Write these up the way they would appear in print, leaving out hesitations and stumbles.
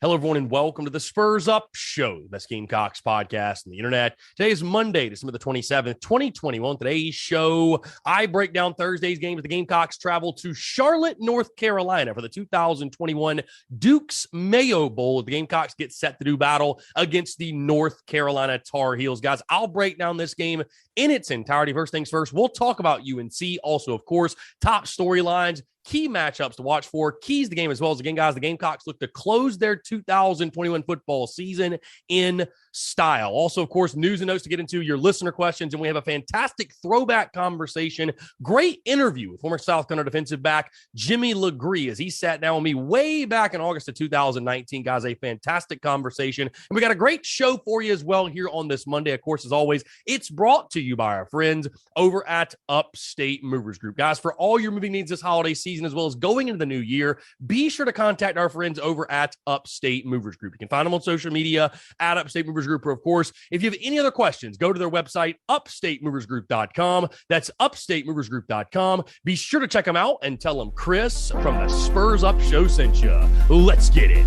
Hello, everyone, and welcome to the Spurs Up Show, the best Gamecocks podcast on the internet. Today is Monday, December the 27th, 2021. Today's show, I break down Thursday's game as the Gamecocks travel to Charlotte, North Carolina for the 2021 Duke's Mayo Bowl. The Gamecocks get set to do battle against the North Carolina Tar Heels. Guys, I'll break down this game in its entirety. First things first, we'll talk about UNC. Also, of course, top storylines, key matchups to watch for, keys to the game as well. As again, guys, the Gamecocks look to close their 2021 football season in style. Also, of course, news and notes to get into, your listener questions, and we have a fantastic throwback conversation. Great interview with former South Carolina defensive back Jimmy Legree as he sat down with me way back in August of 2019. Guys, a fantastic conversation. And we got a great show for you as well here on this Monday. Of course, as always, it's brought to you by our friends over at Upstate Movers Group. Guys, for all your moving needs this holiday season, as well as going into the new year, be sure to contact our friends over at Upstate Movers Group. You can find them on social media at Upstate Movers Group. Or, of course, if you have any other questions, go to their website, upstatemoversgroup.com. That's upstatemoversgroup.com. Be sure to check them out and tell them Chris from the Spurs Up Show sent you. Let's get it.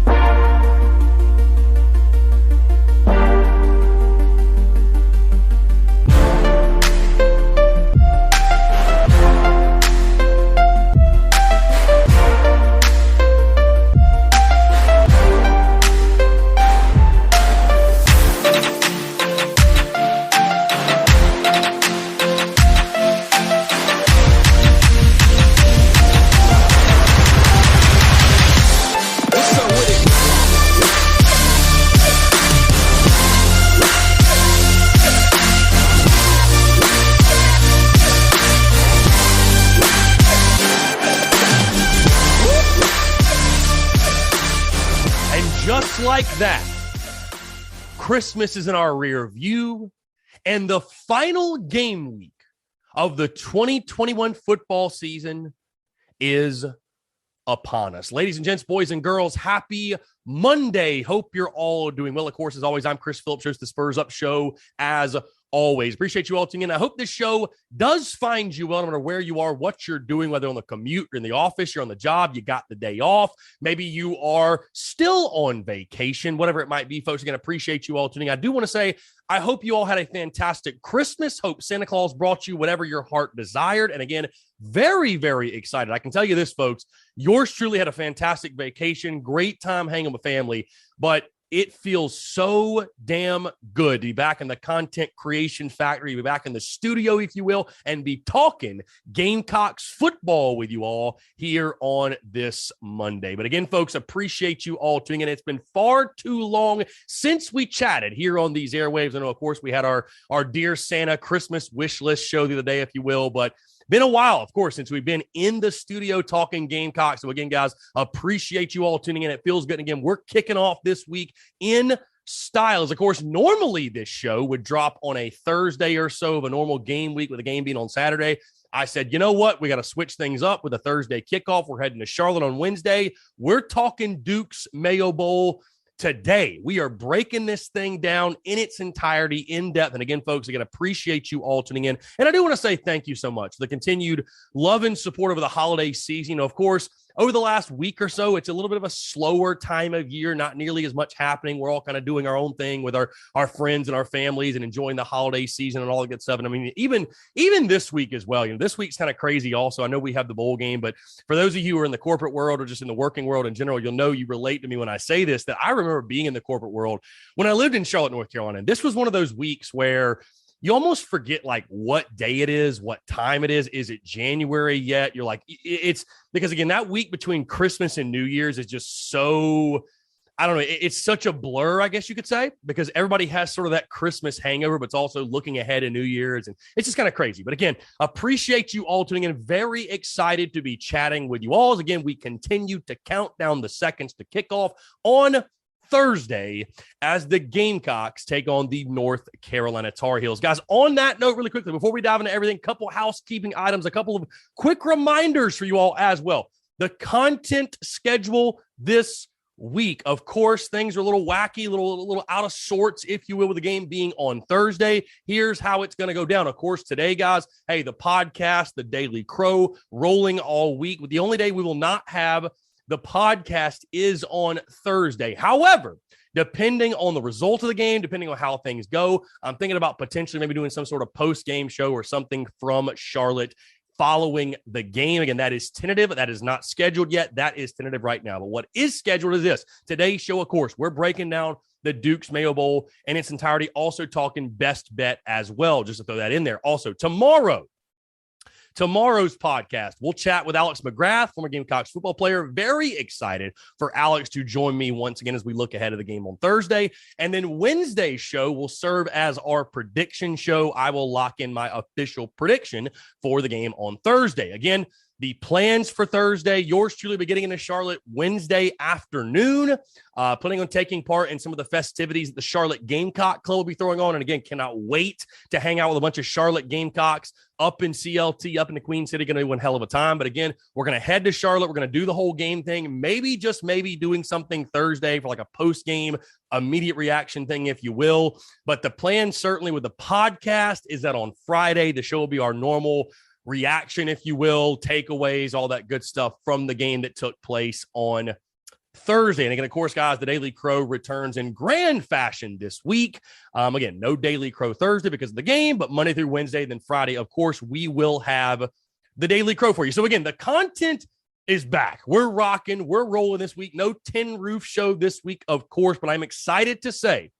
Like that, Christmas is in our rear view, and the final game week of the 2021 football season is upon us. Ladies and gents, boys and girls, happy Monday. Hope you're all doing well. Of course, as always, I'm Chris Phillips, host of the Spurs Up Show, as always. Appreciate you all tuning in. I hope this show does find you well, no matter where you are, what you're doing, whether on the commute, you're in the office, you're on the job, you got the day off. Maybe you are still on vacation, whatever it might be, folks. Again, appreciate you all tuning in. I do want to say, I hope you all had a fantastic Christmas. Hope Santa Claus brought you whatever your heart desired. And again, very, very excited. I can tell you this, folks, yours truly had a fantastic vacation, great time hanging with family, but it feels so damn good to be back in the content creation factory, be back in the studio, if you will, and be talking Gamecocks football with you all here on this Monday. But again, folks, appreciate you all tuning in. It's been far too long since we chatted here on these airwaves. I know, of course, we had our Dear Santa Christmas wish list show the other day, if you will, but been a while, of course, since we've been in the studio talking Gamecocks. So again, guys, appreciate you all tuning in. It feels good. And again, we're kicking off this week in style. Of course, normally this show would drop on a Thursday or so of a normal game week, with the game being on Saturday. I said, you know what? We got to switch things up with a Thursday kickoff. We're heading to Charlotte on Wednesday. We're talking Duke's Mayo Bowl today. We are breaking this thing down in its entirety, in depth. And again, folks, again, appreciate you all tuning in. And I do want to say thank you so much for the continued love and support over the holiday season. You know, of course, over the last week or so, it's a little bit of a slower time of year, not nearly as much happening. We're all kind of doing our own thing with our friends and our families and enjoying the holiday season and all the good stuff. And I mean, even this week as well, you know, this week's kind of crazy also. I know we have the bowl game, but for those of you who are in the corporate world or just in the working world in general, you'll know, you relate to me when I say this, that I remember being in the corporate world when I lived in Charlotte, North Carolina. And this was one of those weeks where you almost forget like what day it is, what time it is. Is it January yet? You're like, it's because again, that week between Christmas and New Year's is just so, I don't know. It's such a blur, I guess you could say, because everybody has sort of that Christmas hangover, but it's also looking ahead to New Year's. And it's just kind of crazy. But again, appreciate you all tuning in. Very excited to be chatting with you all. As again, we continue to count down the seconds to kickoff on Thursday as the Gamecocks take on the North Carolina Tar Heels. Guys, on that note, really quickly, before we dive into everything, couple housekeeping items, a couple of quick reminders for you all as well. The content schedule this week. Of course, things are a little wacky, a little out of sorts, if you will, with the game being on Thursday. Here's how it's going to go down. Of course, today, guys, hey, the podcast, the Daily Crow, rolling all week. The only day we will not have the podcast is on Thursday. However, depending on the result of the game, depending on how things go, I'm thinking about potentially maybe doing some sort of post-game show or something from Charlotte following the game. Again, that is tentative. That is not scheduled yet. That is tentative right now. But what is scheduled is this. Today's show, of course, we're breaking down the Duke's Mayo Bowl in its entirety, also talking best bet as well, just to throw that in there. Also, tomorrow's podcast, we'll chat with Alex McGrath, former Gamecocks football player. Very excited for Alex to join me once again as we look ahead of the game on Thursday. And then Wednesday's show will serve as our prediction show. I will lock in my official prediction for the game on Thursday. Again, the plans for Thursday, yours truly be getting into Charlotte Wednesday afternoon, planning on taking part in some of the festivities that the Charlotte Gamecock Club will be throwing on. And again, cannot wait to hang out with a bunch of Charlotte Gamecocks up in CLT, up in the Queen City. Going to be one hell of a time. But again, we're going to head to Charlotte. We're going to do the whole game thing. Maybe, just maybe, doing something Thursday for like a post-game immediate reaction thing, if you will. But the plan certainly with the podcast is that on Friday, the show will be our normal reaction, if you will, takeaways, all that good stuff from the game that took place on Thursday. And again, of course, guys, the Daily Crow returns in grand fashion this week. Again, no Daily Crow Thursday because of the game, but Monday through Wednesday, then Friday, of course, we will have the Daily Crow for you. So again, the content is back. We're rocking. We're rolling this week. No Tin Roof show this week, of course, but I'm excited to say,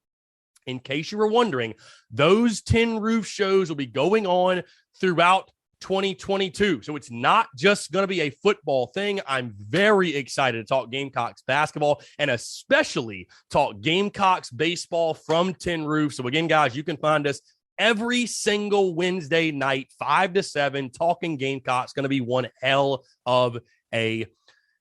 in case you were wondering, those Tin Roof shows will be going on throughout 2022. So it's not just going to be a football thing. I'm very excited to talk Gamecocks basketball and especially talk Gamecocks baseball from Tin Roof. So again, guys, you can find us every single Wednesday night, 5 to 7, talking Gamecocks. Going to be one hell of a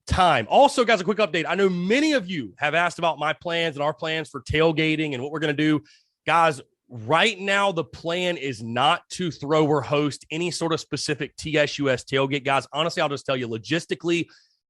time. Also, guys, a quick update. I know many of you have asked about my plans and our plans for tailgating and what we're going to do. Guys, right now, the plan is not to throw or host any sort of specific TSUS tailgate. Guys, honestly, I'll just tell you, logistically,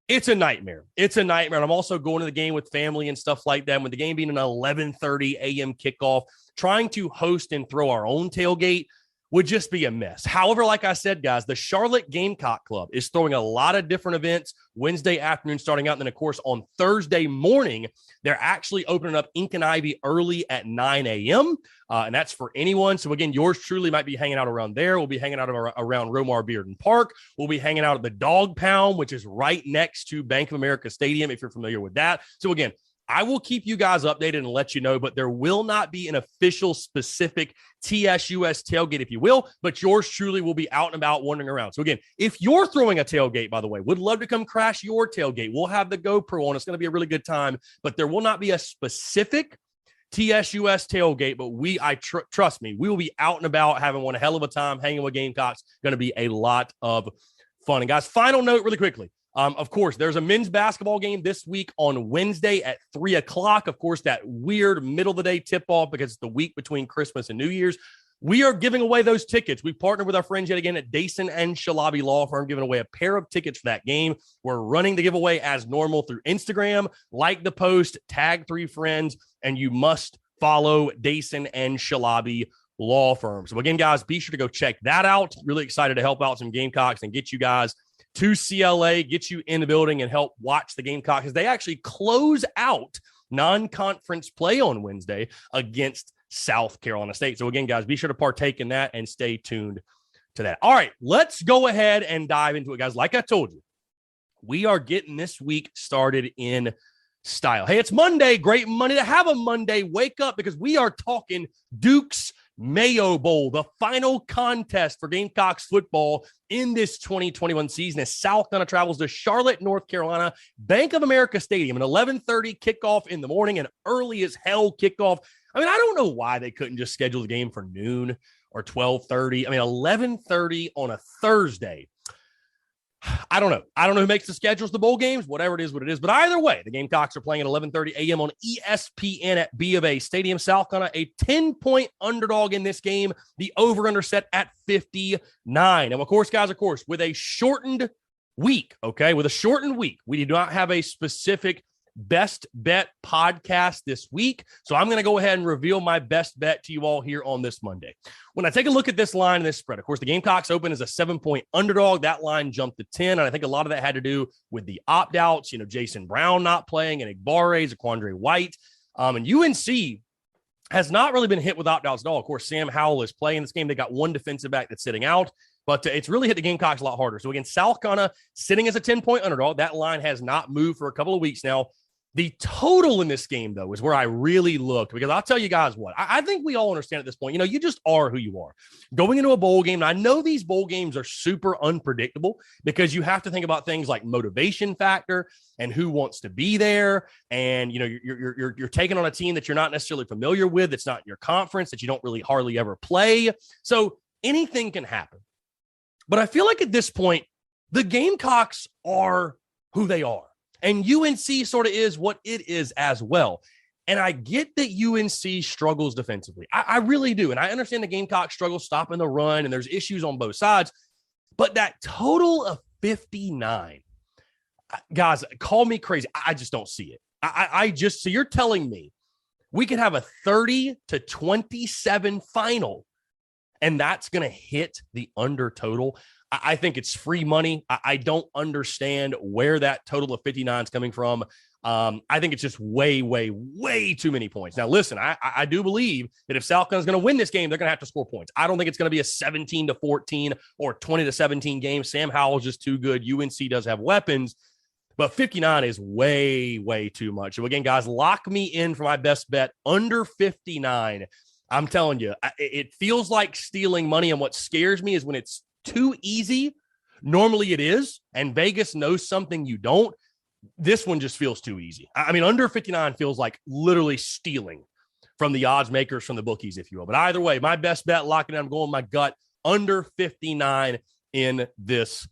it's a nightmare. It's a nightmare. And I'm also going to the game with family and stuff like that. With the game being an 11:30 a.m. kickoff, trying to host and throw our own tailgate would just be a mess. However, like I said, guys, the Charlotte Gamecock Club is throwing a lot of different events Wednesday afternoon starting out. And then, of course, on Thursday morning, they're actually opening up Ink and Ivy early at 9 a.m., and that's for anyone. So, again, yours truly might be hanging out around there. We'll be hanging out around Romar Bearden Park. We'll be hanging out at the Dog Pound, which is right next to Bank of America Stadium, if you're familiar with that. So, again, I will keep you guys updated and let you know, but there will not be an official specific TSUS tailgate, if you will, but yours truly will be out and about wandering around. So again, if you're throwing a tailgate, by the way, would love to come crash your tailgate. We'll have the GoPro on. It's going to be a really good time, but there will not be a specific TSUS tailgate, but trust me, we will be out and about having one hell of a time hanging with Gamecocks. Going to be a lot of fun. And guys, final note really quickly. Of course, there's a men's basketball game this week on Wednesday at 3 o'clock. Of course, that weird middle of the day tip off because it's the week between Christmas and New Year's. We are giving away those tickets. We partnered with our friends yet again at Dason and Shalabi Law Firm, giving away a pair of tickets for that game. We're running the giveaway as normal through Instagram. Like the post, tag 3 friends, and you must follow Dason and Shalabi Law Firm. So again, guys, be sure to go check that out. Really excited to help out some Gamecocks and get you guys to CLA, get you in the building and help watch the Gamecocks as they actually close out non-conference play on Wednesday against South Carolina State. So again, guys, be sure to partake in that and stay tuned to that. All right, let's go ahead and dive into it, guys. Like I told you, we are getting this week started in style. Hey, it's Monday. Great Monday to have a Monday. Wake up because we are talking Duke's Mayo Bowl, the final contest for Gamecocks football in this 2021 season as South Carolina travels to Charlotte, North Carolina, Bank of America Stadium, an 11:30 kickoff in the morning, an early as hell kickoff. I mean, I don't know why they couldn't just schedule the game for noon or 12:30. I mean, 11:30 on a Thursday. I don't know. I don't know who makes the schedules, the bowl games, whatever it is, what it is. But either way, the Gamecocks are playing at 11:30 a.m. on ESPN at B of A Stadium. South Carolina, a 10-point underdog in this game. The over-under set at 59. And of course, guys, with a shortened week, okay, with a shortened week, we do not have a specific best bet podcast this week. So I'm going to go ahead and reveal my best bet to you all here on this Monday. When I take a look at this line and this spread, of course, the Gamecocks open as a 7-point underdog. That line jumped to 10. And I think a lot of that had to do with the opt-outs, Jason Brown not playing and Igbare, Zaquandre White. And UNC has not really been hit with opt-outs at all. Of course, Sam Howell is playing this game. They got one defensive back that's sitting out, but it's really hit the Gamecocks a lot harder. So again, South Carolina sitting as a 10-point underdog. That line has not moved for a couple of weeks now. The total in this game, though, is where I really looked, because I'll tell you guys what, I think we all understand at this point, you just are who you are. Going into a bowl game, and I know these bowl games are super unpredictable because you have to think about things like motivation factor and who wants to be there. And, you're taking on a team that you're not necessarily familiar with, that's not your conference, that you don't really hardly ever play. So anything can happen. But I feel like at this point, the Gamecocks are who they are. And UNC sort of is what it is as well. And I get that UNC struggles defensively. I really do. And I understand the Gamecocks struggle stopping the run, and there's issues on both sides. But that total of 59, guys, call me crazy. I just don't see it. So you're telling me we could have a 30-27 final, and that's going to hit the under total? I think it's free money. I don't understand where that total of 59 is coming from. I think it's just way, way, way too many points. Now, listen, I do believe that if South Carolina's going to win this game, they're going to have to score points. I don't think it's going to be a 17-14 or 20-17 game. Sam Howell's just too good. UNC does have weapons, but 59 is way, way too much. So again, guys, lock me in for my best bet under 59. I'm telling you, it feels like stealing money. And what scares me is when it's too easy. Normally it is, and Vegas knows something you don't. This one just feels too easy. I mean, under 59 feels like literally stealing from the odds makers, from the bookies, if you will. But either way, my best bet, locking in, I'm going with my gut, under 59 in this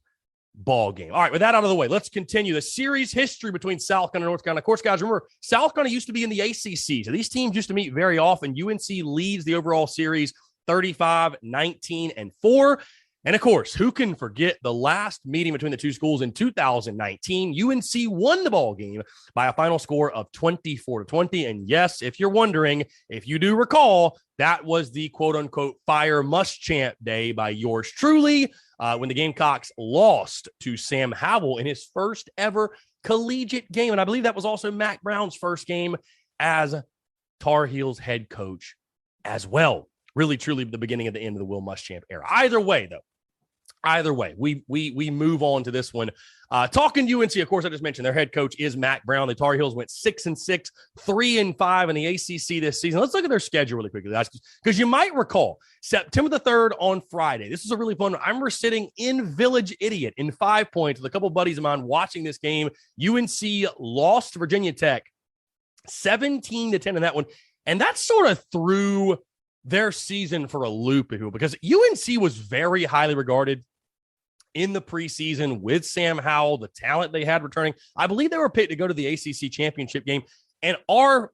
ball game. All right, with that out of the way, let's continue the series history between South Carolina and North Carolina. Of course, guys, remember, South Carolina used to be in the ACC, so these teams used to meet very often. UNC leads the overall series 35-19-4. And of course, who can forget the last meeting between the two schools in 2019? UNC won the ball game by a final score of 24-20. And yes, if you're wondering, if you do recall, that was the quote-unquote Fire Muschamp day by yours truly, when the Gamecocks lost to Sam Howell in his first ever collegiate game. And I believe that was also Mack Brown's first game as Tar Heels head coach as well. Really, truly the beginning of the end of the Will Muschamp era. Either way, we move on to this one. Talking UNC, of course, I just mentioned their head coach is Mack Brown. The Tar Heels went 6-6, 3-5 in the ACC this season. Let's look at their schedule really quickly, guys, because you might recall September the 3rd on Friday. This is a really fun one. I remember sitting in Village Idiot in 5 Points with a couple buddies of mine watching this game. UNC lost to Virginia Tech 17-10 in that one, and that sort of threw their season for a loop, because UNC was very highly regarded in the preseason with Sam Howell, the talent they had returning. I believe they were picked to go to the ACC championship game. And our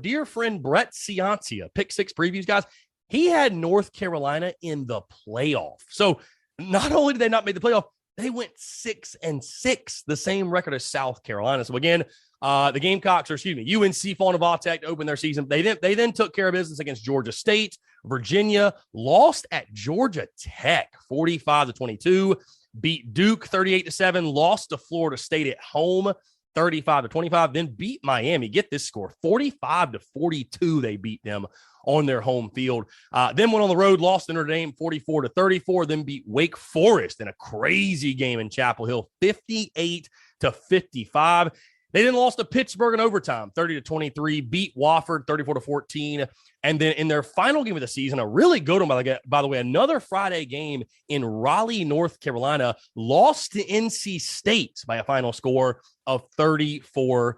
dear friend, Brett Ciancia, Pick Six Previews, guys, he had North Carolina in the playoff. So not only did they not make the playoff, they went 6-6, the same record as South Carolina. So again, the Gamecocks, UNC falling to Vautech to open their season. They then took care of business against Georgia State. Virginia lost at Georgia Tech 45-22, beat Duke 38-7, lost to Florida State at home 35-25, then beat Miami. Get this score, 45-42. They beat them on their home field. Then went on the road, lost to Notre Dame 44-34, then beat Wake Forest in a crazy game in Chapel Hill 58-55. They then lost to Pittsburgh in overtime, 30-23, beat Wofford 34-14. And then in their final game of the season, a really good one, by the way, another Friday game in Raleigh, North Carolina, lost to NC State by a final score of 34-30.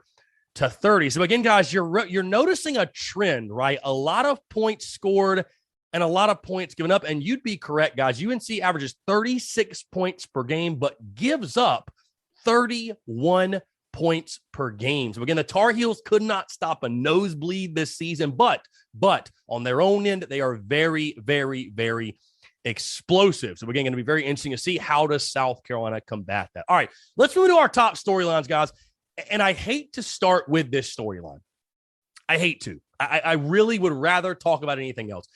So again, guys, you're noticing a trend, right? A lot of points scored and a lot of points given up. And you'd be correct, guys. UNC averages 36 points per game, but gives up 31 points per game. So again, the Tar Heels could not stop a nosebleed this season, but on their own end, they are very, very, very explosive. So again, going to be very interesting to see how does South Carolina combat that. All right, let's move to our top storylines, guys. And I hate to start with this storyline. I hate to. I really would rather talk about anything else.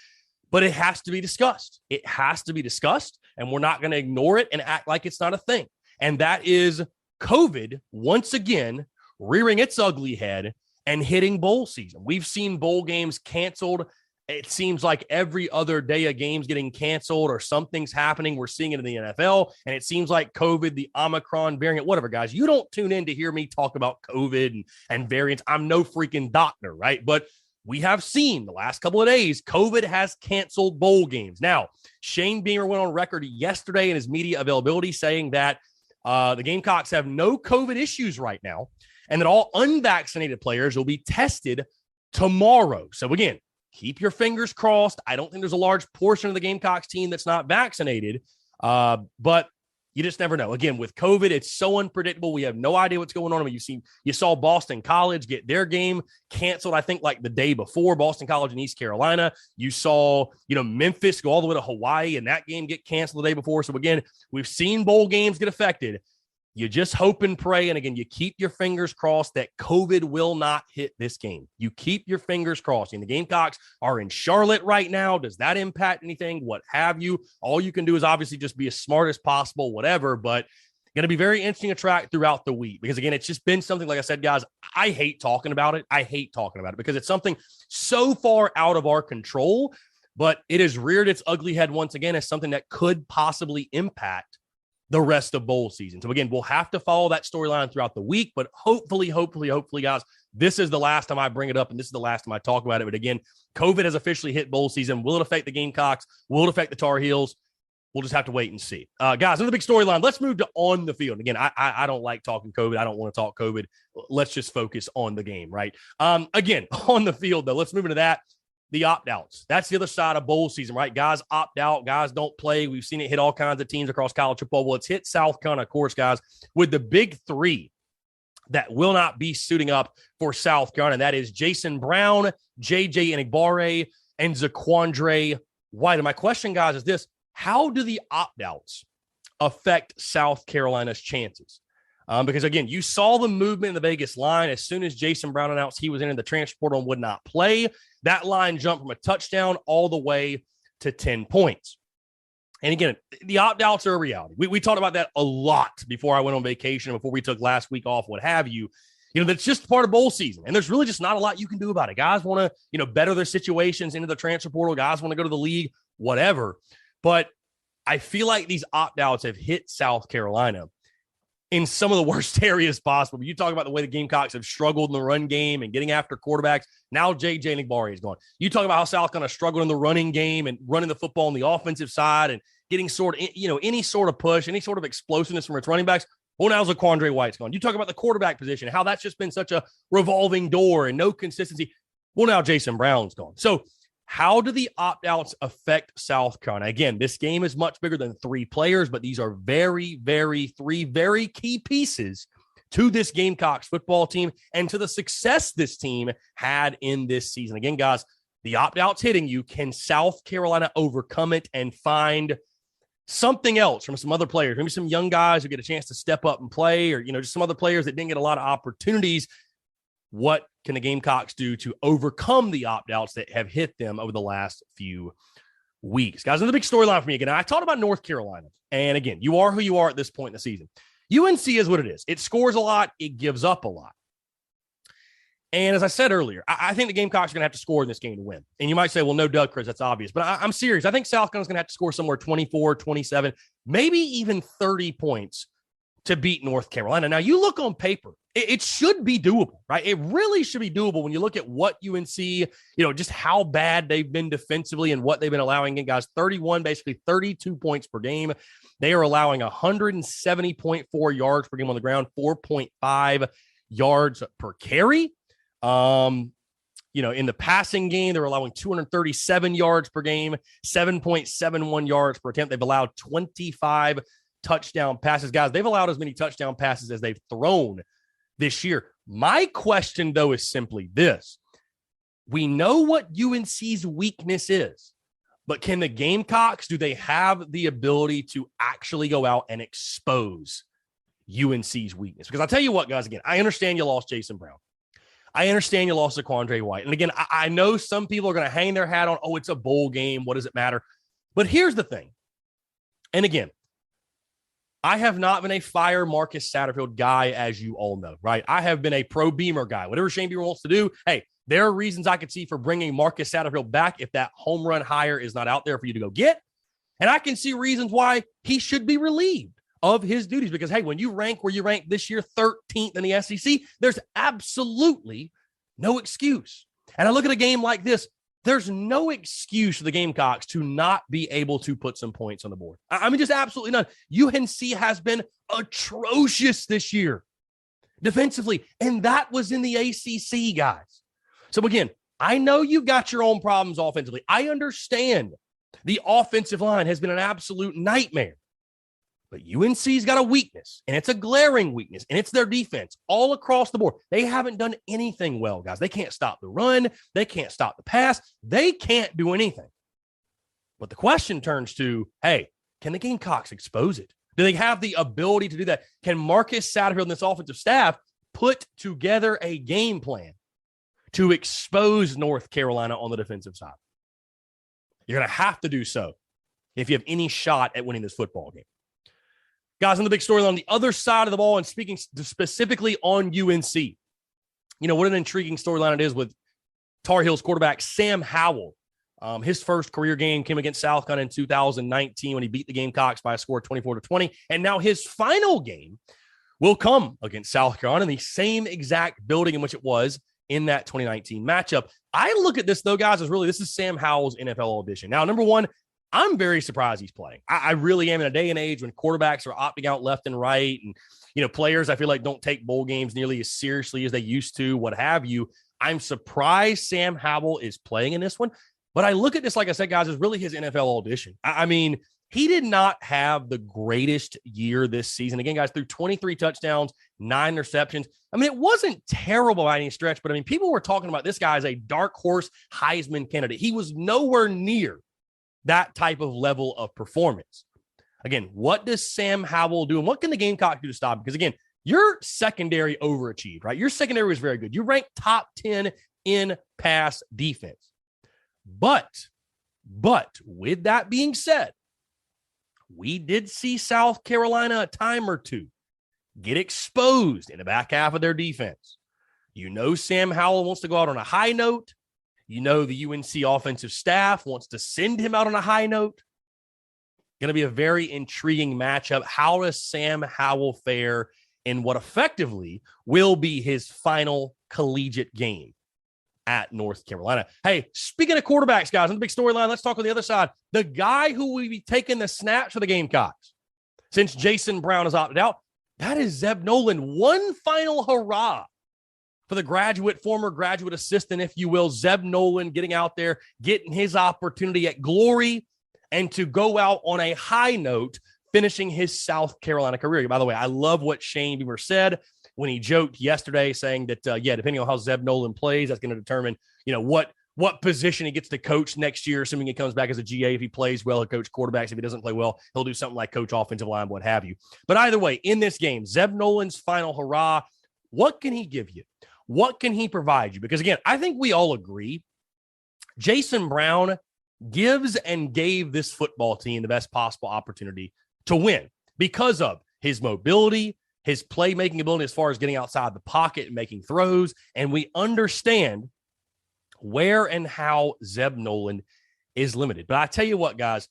But it has to be discussed. It has to be discussed, and we're not going to ignore it and act like it's not a thing. And that is COVID, once again, rearing its ugly head and hitting bowl season. We've seen bowl games canceled. It seems like every other day a game's getting canceled or something's happening. We're seeing it in the NFL, and it seems like COVID, the Omicron variant, whatever, guys. You don't tune in to hear me talk about COVID and variants. I'm no freaking doctor, right? But we have seen the last couple of days, COVID has canceled bowl games. Now, Shane Beamer went on record yesterday in his media availability saying that the Gamecocks have no COVID issues right now and that all unvaccinated players will be tested tomorrow. So again, keep your fingers crossed. I don't think there's a large portion of the Gamecocks team that's not vaccinated, but you just never know. Again, with COVID, it's so unpredictable. We have no idea what's going on. I mean, you saw Boston College get their game canceled, I think, like the day before, Boston College in East Carolina. You saw, Memphis go all the way to Hawaii and that game get canceled the day before. So again, we've seen bowl games get affected. You just hope and pray. And again, you keep your fingers crossed that COVID will not hit this game. You keep your fingers crossed. And the Gamecocks are in Charlotte right now. Does that impact anything? What have you? All you can do is obviously just be as smart as possible, whatever. But going to be very interesting to track throughout the week because, again, it's just been something, like I said, guys, I hate talking about it. I hate talking about it because it's something so far out of our control, but it has reared its ugly head once again as something that could possibly impact the rest of bowl season. So again, we'll have to follow that storyline throughout the week, but hopefully, guys, this is the last time I bring it up and this is the last time I talk about it. But again, COVID has officially hit bowl season. Will it affect the Gamecocks? Will it affect the Tar Heels? We'll just have to wait and see. Guys, another big storyline. Let's move to on the field. Again, I don't like talking COVID. I don't want to talk COVID. Let's just focus on the game, right? Again, on the field, though, let's move into that. The opt-outs. That's the other side of bowl season, right? Guys opt out. Guys don't play. We've seen it hit all kinds of teams across college football. Well, it's hit South Carolina, of course, guys, with the big three that will not be suiting up for South Carolina. That is Jason Brown, JJ Enigbare, and Zaquandre White. And my question, guys, is this. How do the opt-outs affect South Carolina's chances? Because, again, you saw the movement in the Vegas line. As soon as Jason Brown announced he was in the transfer portal and would not play, that line jumped from a touchdown all the way to 10 points. And, again, the opt-outs are a reality. We talked about that a lot before I went on vacation, before we took last week off, what have you. That's just part of bowl season. And there's really just not a lot you can do about it. Guys want to, better their situations into the transfer portal. Guys want to go to the league, whatever. But I feel like these opt-outs have hit South Carolina in some of the worst areas possible. But you talk about the way the Gamecocks have struggled in the run game and getting after quarterbacks. Now JJ Enigbare is gone. You talk about how South Carolina struggled in the running game and running the football on the offensive side and getting any sort of push, any sort of explosiveness from its running backs. Well, now Zaquandre White's gone. You talk about the quarterback position, how that's just been such a revolving door and no consistency. Well, now Jason Brown's gone. So how do the opt-outs affect South Carolina? Again, this game is much bigger than three players, but these are three very key pieces to this Gamecocks football team and to the success this team had in this season. Again, guys, the opt-outs hitting you. Can South Carolina overcome it and find something else from some other players? Maybe some young guys who get a chance to step up and play, or, just some other players that didn't get a lot of opportunities. What can the Gamecocks do to overcome the opt-outs that have hit them over the last few weeks? Guys, another big storyline for me. Again, I talked about North Carolina. And again, you are who you are at this point in the season. UNC is what it is. It scores a lot. It gives up a lot. And as I said earlier, I think the Gamecocks are going to have to score in this game to win. And you might say, well, no, Doug, Chris, that's obvious. But I'm serious. I think South Carolina's going to have to score somewhere 24, 27, maybe even 30 points to beat North Carolina. Now, you look on paper, it should be doable, right? It really should be doable when you look at what UNC, just how bad they've been defensively and what they've been allowing in, guys. 32 points per game. They are allowing 170.4 yards per game on the ground, 4.5 yards per carry. In the passing game, they're allowing 237 yards per game, 7.71 yards per attempt. They've allowed 25 touchdown passes. Guys, they've allowed as many touchdown passes as they've thrown this year. My question, though, is simply this. We know what UNC's weakness is, but can the Gamecocks, do they have the ability to actually go out and expose UNC's weakness. Because I'll tell you what, guys, again, I understand you lost Jason Brown. I understand you lost Zaquandre White. And again, I know some people are going to hang their hat on, oh, it's a bowl game. What does it matter? But here's the thing. And again, I have not been a fire Marcus Satterfield guy, as you all know, right? I have been a pro Beamer guy. Whatever Shane Beamer wants to do, hey, there are reasons I could see for bringing Marcus Satterfield back if that home run hire is not out there for you to go get. And I can see reasons why he should be relieved of his duties because, hey, when you rank where you rank this year 13th in the SEC, there's absolutely no excuse. And I look at a game like this, there's no excuse for the Gamecocks to not be able to put some points on the board. I mean, just absolutely none. UNC has been atrocious this year defensively, and that was in the ACC, guys. So again, I know you've got your own problems offensively. I understand the offensive line has been an absolute nightmare. But UNC's got a weakness, and it's a glaring weakness, and it's their defense all across the board. They haven't done anything well, guys. They can't stop the run. They can't stop the pass. They can't do anything. But the question turns to, hey, can the Gamecocks expose it? Do they have the ability to do that? Can Marcus Satterfield and this offensive staff put together a game plan to expose North Carolina on the defensive side? You're going to have to do so if you have any shot at winning this football game. Guys, on the big storyline on the other side of the ball and speaking specifically on UNC, you know, what an intriguing storyline it is with Tar Heels quarterback Sam Howell. His first career game came against South Carolina in 2019 when he beat the Gamecocks by a score of 24-20. And now his final game will come against South Carolina in the same exact building in which it was in that 2019 matchup. I look at this, though, guys, as really this is Sam Howell's NFL audition. Now, number one, I'm very surprised he's playing. I really am in a day and age when quarterbacks are opting out left and right. And, you know, players I feel like don't take bowl games nearly as seriously as they used to, what have you. I'm surprised Sam Howell is playing in this one. But I look at this, like I said, guys, as really his NFL audition. I mean, he did not have the greatest year this season. Again, guys, threw 23 touchdowns, 9 interceptions. I mean, it wasn't terrible by any stretch, but I mean, people were talking about this guy as a dark horse Heisman candidate. He was nowhere near that type of level of performance. Again, what does Sam Howell do? And what can the Gamecocks do to stop him? Because again, your secondary overachieved, right? Your secondary was very good. You ranked top 10 in pass defense. But with that being said, we did see South Carolina a time or two get exposed in the back half of their defense. You know, Sam Howell wants to go out on a high note. You know, the UNC offensive staff wants to send him out on a high note. Going to be a very intriguing matchup. How does Sam Howell fare in what effectively will be his final collegiate game at North Carolina? Hey, speaking of quarterbacks, guys, on the big storyline, let's talk on the other side. The guy who will be taking the snaps for the Gamecocks since Jason Brown has opted out, that is Zeb Noland. One final hurrah for the former graduate assistant, if you will, Zeb Noland, getting out there, getting his opportunity at glory, and to go out on a high note, finishing his South Carolina career. By the way, I love what Shane Beamer said when he joked yesterday, saying that, depending on how Zeb Noland plays, that's going to determine, you know, what position he gets to coach next year, assuming he comes back as a GA. If he plays well, he'll coach quarterbacks. If he doesn't play well, he'll do something like coach offensive line, what have you. But either way, in this game, Zeb Noland's final hurrah, what can he give you? What can he provide you? Because, again, I think we all agree Jason Brown gives and gave this football team the best possible opportunity to win because of his mobility, his playmaking ability as far as getting outside the pocket and making throws. And we understand where and how Zeb Noland is limited. But I tell you what, guys,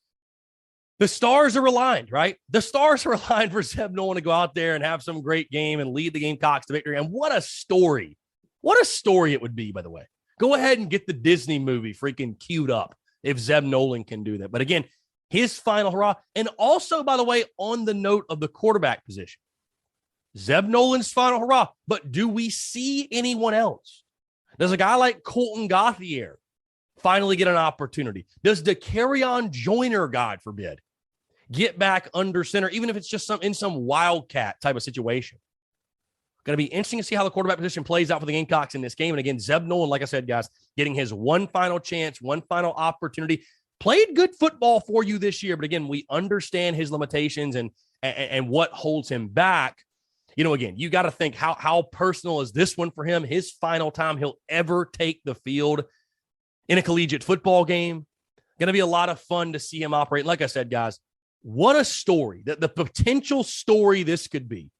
the stars are aligned, right? The stars are aligned for Zeb Noland to go out there and have some great game and lead the Gamecocks to victory. And what a story. What a story it would be, by the way. Go ahead and get the Disney movie freaking queued up if Zeb Noland can do that. But again, his final hurrah. And also, by the way, on the note of the quarterback position, Zeb Noland's final hurrah. But do we see anyone else? Does a guy like Colton Gauthier finally get an opportunity? Does DeCarrion Joyner, God forbid, get back under center, even if it's just in some wildcat type of situation? Going to be interesting to see how the quarterback position plays out for the Gamecocks in this game. And again, Zeb Noland, like I said, guys, getting his one final chance, one final opportunity. Played good football for you this year, but again, we understand his limitations and what holds him back. Again, you got to think how personal is this one for him, his final time he'll ever take the field in a collegiate football game. Going to be a lot of fun to see him operate. Like I said, guys, what a story, the potential story this could be.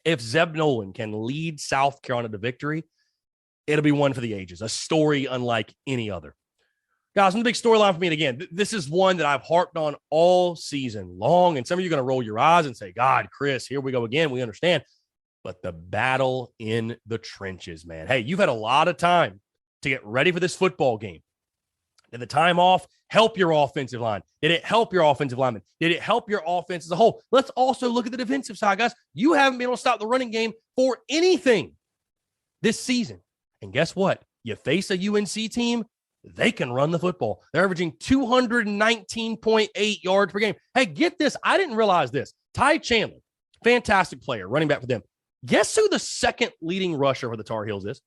If Zeb Nolan can lead South Carolina to victory, it'll be one for the ages, a story unlike any other. Guys, one big storyline for me, and again, this is one that I've harped on all season long, and some of you are going to roll your eyes and say, God, Chris, here we go again. We understand. But the battle in the trenches, man. Hey, you've had a lot of time to get ready for this football game. Did the time off help your offensive line? Did it help your offensive lineman? Did it help your offense as a whole? Let's also look at the defensive side, guys. You haven't been able to stop the running game for anything this season. And guess what? You face a UNC team, they can run the football. They're averaging 219.8 yards per game. Hey, get this. I didn't realize this. Ty Chandler, fantastic player, running back for them. Guess who the second leading rusher for the Tar Heels is?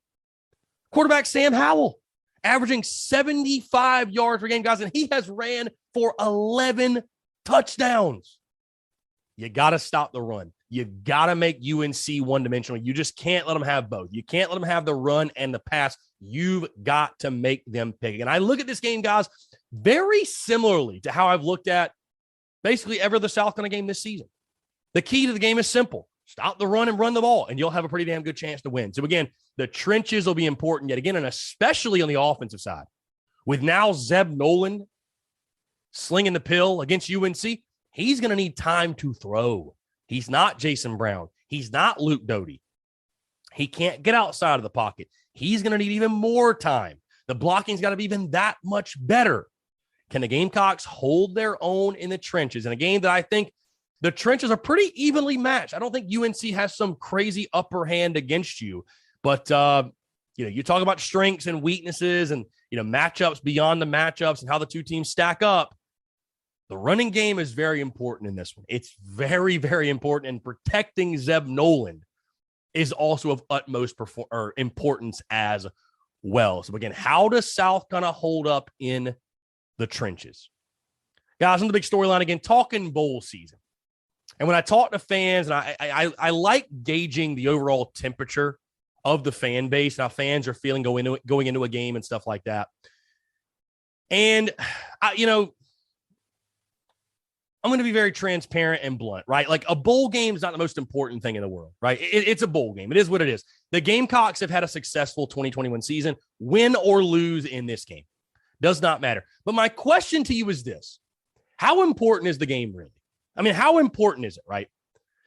Quarterback Sam Howell, averaging 75 yards per game, guys, and he has ran for 11 touchdowns. You got to stop the run. You got to make UNC one-dimensional. You just can't let them have both. You can't let them have the run and the pass. You've got to make them pick. And I look at this game, guys, very similarly to how I've looked at basically every other South Carolina game this season. The key to the game is simple. Stop the run and run the ball, and you'll have a pretty damn good chance to win. So, again, the trenches will be important yet again, and especially on the offensive side. With now Zeb Nolan slinging the pill against UNC, he's going to need time to throw. He's not Jason Brown. He's not Luke Doty. He can't get outside of the pocket. He's going to need even more time. The blocking's got to be even that much better. Can the Gamecocks hold their own in the trenches? In a game that I think the trenches are pretty evenly matched. I don't think UNC has some crazy upper hand against you. But, you talk about strengths and weaknesses and, matchups beyond the matchups and how the two teams stack up. The running game is very important in this one. It's very, very important. And protecting Zeb Nolan is also of utmost importance as well. So, again, how does South kind of hold up in the trenches? Guys, on the big storyline, again, talking bowl season. And when I talk to fans, and I like gauging the overall temperature of the fan base, how fans are feeling going into a game and stuff like that. And, I'm going to be very transparent and blunt, right? Like, a bowl game is not the most important thing in the world, right? It's a bowl game. It is what it is. The Gamecocks have had a successful 2021 season. Win or lose in this game does not matter. But my question to you is this. How important is the game really? I mean, how important is it, right?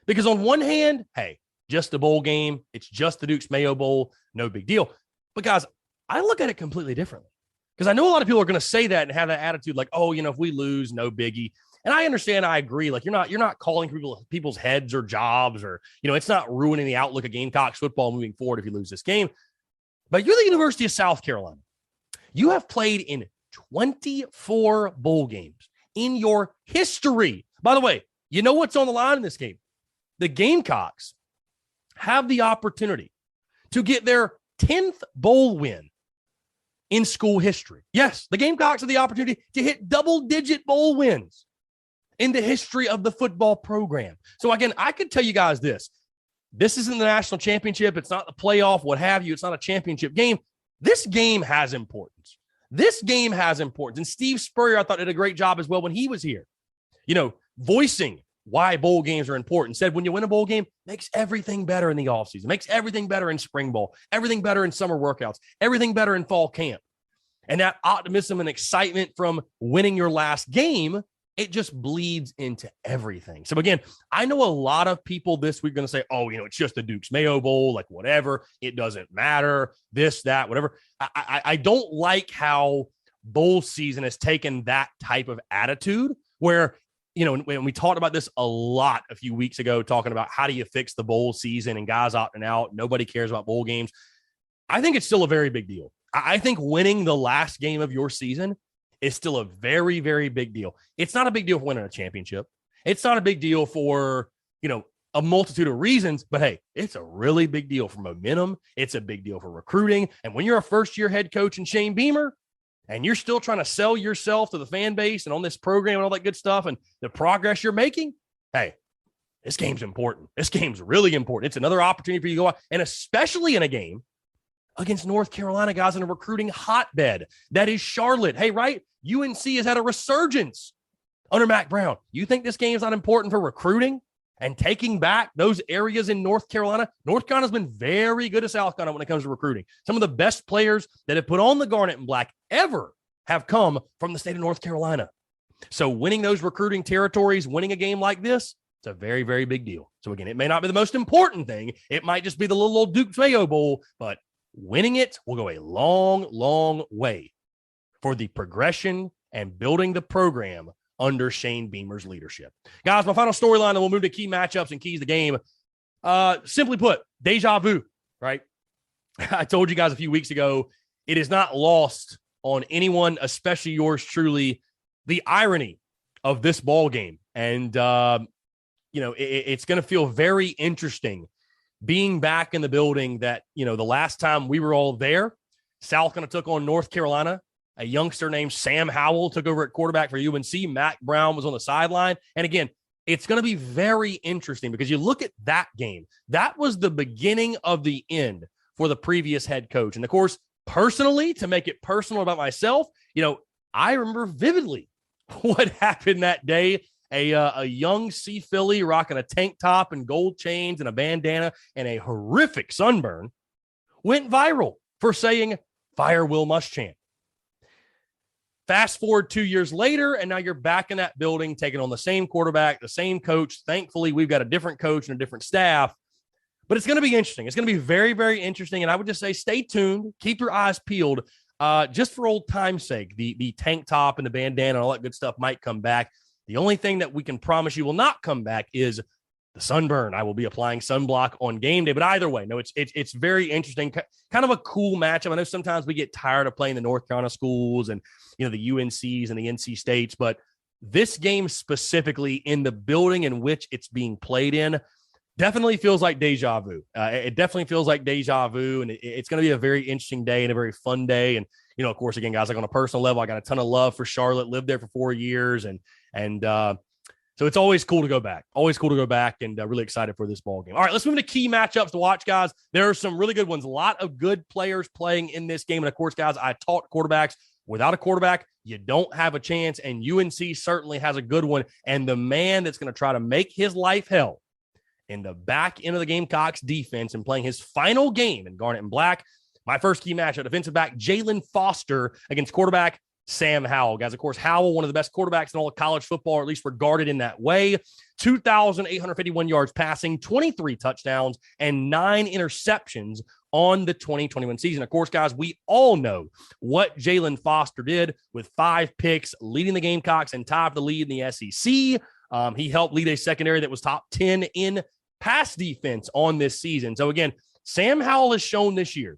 Because on one hand, hey, just a bowl game. It's just the Duke's Mayo Bowl. No big deal. But guys, I look at it completely differently. Because I know a lot of people are going to say that and have that attitude like, oh, if we lose, no biggie. And I understand, I agree. Like, you're not calling people's heads or jobs or, it's not ruining the outlook of Gamecocks football moving forward if you lose this game. But you're the University of South Carolina. You have played in 24 bowl games in your history. By the way, you know what's on the line in this game? The Gamecocks have the opportunity to get their 10th bowl win in school history. Yes, the Gamecocks have the opportunity to hit double-digit bowl wins in the history of the football program. So, again, I could tell you guys this. This isn't the national championship. It's not the playoff, what have you. It's not a championship game. This game has importance. This game has importance. And Steve Spurrier, I thought, did a great job as well when he was here. Voicing why bowl games are important. Said when you win a bowl game, makes everything better in the offseason, makes everything better in spring ball, everything better in summer workouts, everything better in fall camp. And that optimism and excitement from winning your last game, it just bleeds into everything. So, again, I know a lot of people this week are going to say, oh, it's just the Duke's Mayo Bowl, like whatever. It doesn't matter, this, that, whatever. I don't like how bowl season has taken that type of attitude where, when we talked about this a lot a few weeks ago, talking about how do you fix the bowl season and guys opting out, nobody cares about bowl games. I think it's still a very big deal. I think winning the last game of your season is still a very, very big deal. It's not a big deal for winning a championship. It's not a big deal for, a multitude of reasons, but hey, it's a really big deal for momentum. It's a big deal for recruiting. And when you're a first-year head coach in Shane Beamer, and you're still trying to sell yourself to the fan base and on this program and all that good stuff and the progress you're making, hey, this game's important. This game's really important. It's another opportunity for you to go out, and especially in a game against North Carolina, guys, in a recruiting hotbed that is Charlotte. Hey, right? UNC has had a resurgence under Mack Brown. You think this game is not important for recruiting and taking back those areas in North Carolina? North Carolina's been very good at South Carolina when it comes to recruiting. Some of the best players that have put on the garnet and black ever have come from the state of North Carolina. So winning those recruiting territories, winning a game like this, it's a very, very big deal. So again, it may not be the most important thing. It might just be the little old Duke's Mayo Bowl, but winning it will go a long, long way for the progression and building the program under Shane Beamer's leadership. Guys, my final storyline, and we'll move to key matchups and keys to the game. Simply put, deja vu, right? I told you guys a few weeks ago, it is not lost on anyone, especially yours truly, the irony of this ball game. And, it's going to feel very interesting being back in the building that, the last time we were all there, South Carolina took on North Carolina. A youngster named Sam Howell took over at quarterback for UNC. Mack Brown was on the sideline. And again, it's going to be very interesting because you look at that game. That was the beginning of the end for the previous head coach. And of course, personally, to make it personal about myself, I remember vividly what happened that day. A young Sea Philly rocking a tank top and gold chains and a bandana and a horrific sunburn went viral for saying, "Fire Will Muschamp." Fast forward 2 years later, and now you're back in that building, taking on the same quarterback, the same coach. Thankfully, we've got a different coach and a different staff. But it's going to be interesting. It's going to be very, very interesting. And I would just say stay tuned. Keep your eyes peeled. Just for old time's sake, the tank top and the bandana and all that good stuff might come back. The only thing that we can promise you will not come back is the sunburn. I will be applying sunblock on game day. But either way, no, it's very interesting. Kind of a cool matchup. I know sometimes we get tired of playing the North Carolina schools and, the UNCs and the NC States. But this game specifically in the building in which it's being played in definitely feels like deja vu. It definitely feels like deja vu. And it's going to be a very interesting day and a very fun day. And, of course, again, guys, like on a personal level, I got a ton of love for Charlotte, lived there for 4 years. And so it's always cool to go back. Always cool to go back, and really excited for this ball game. All right, let's move into key matchups to watch, guys. There are some really good ones. A lot of good players playing in this game. And, of course, guys, I taught quarterbacks. Without a quarterback, you don't have a chance, and UNC certainly has a good one. And the man that's going to try to make his life hell in the back end of the Gamecocks defense and playing his final game in garnet and black, my first key matchup, defensive back Jaylen Foster against quarterback Sam Howell. Guys, of course, Howell, one of the best quarterbacks in all of college football, or at least regarded in that way. 2,851 yards passing, 23 touchdowns, and 9 interceptions on the 2021 season. Of course, guys, we all know what Jaylen Foster did with 5 picks, leading the Gamecocks and tied the lead in the SEC. He helped lead a secondary that was top 10 in pass defense on this season. So again, Sam Howell has shown this year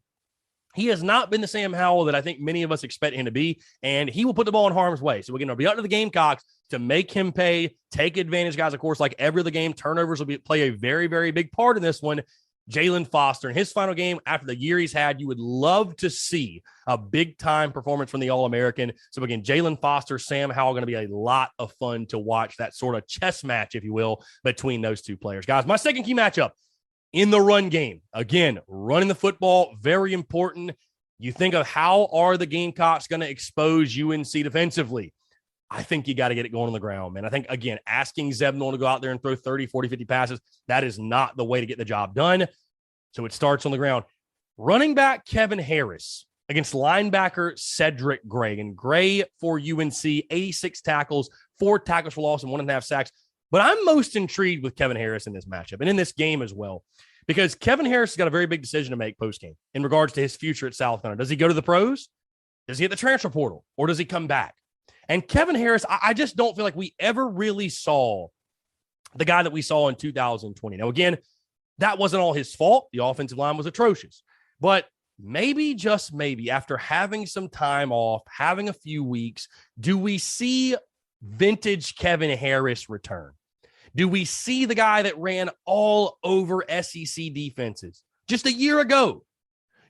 he has not been the Sam Howell that I think many of us expect him to be, and he will put the ball in harm's way. So we're going to be up to the Gamecocks to make him pay, take advantage, guys. Of course, like every other game, turnovers will play a very, very big part in this one. Jaylen Foster in his final game after the year he's had, you would love to see a big-time performance from the All-American. So again, Jaylen Foster, Sam Howell, going to be a lot of fun to watch, that sort of chess match, if you will, between those two players. Guys, my second key matchup, in the run game. Again, running the football, very important. You think of how are the Gamecocks going to expose UNC defensively? I think you got to get it going on the ground, man. I think, again, asking Zeb Nolan to go out there and throw 30, 40, 50 passes, that is not the way to get the job done. So it starts on the ground. Running back Kevin Harris against linebacker Cedric Gregan. Gray for UNC, 86 tackles, 4 tackles for loss, and 1.5 sacks. But I'm most intrigued with Kevin Harris in this matchup and in this game as well, because Kevin Harris has got a very big decision to make post-game in regards to his future at South Carolina. Does he go to the pros? Does he hit the transfer portal? Or does he come back? And Kevin Harris, I just don't feel like we ever really saw the guy that we saw in 2020. Now, again, that wasn't all his fault. The offensive line was atrocious. But maybe, just maybe, after having some time off, having a few weeks, do we see vintage Kevin Harris return? Do we see the guy that ran all over SEC defenses just a year ago?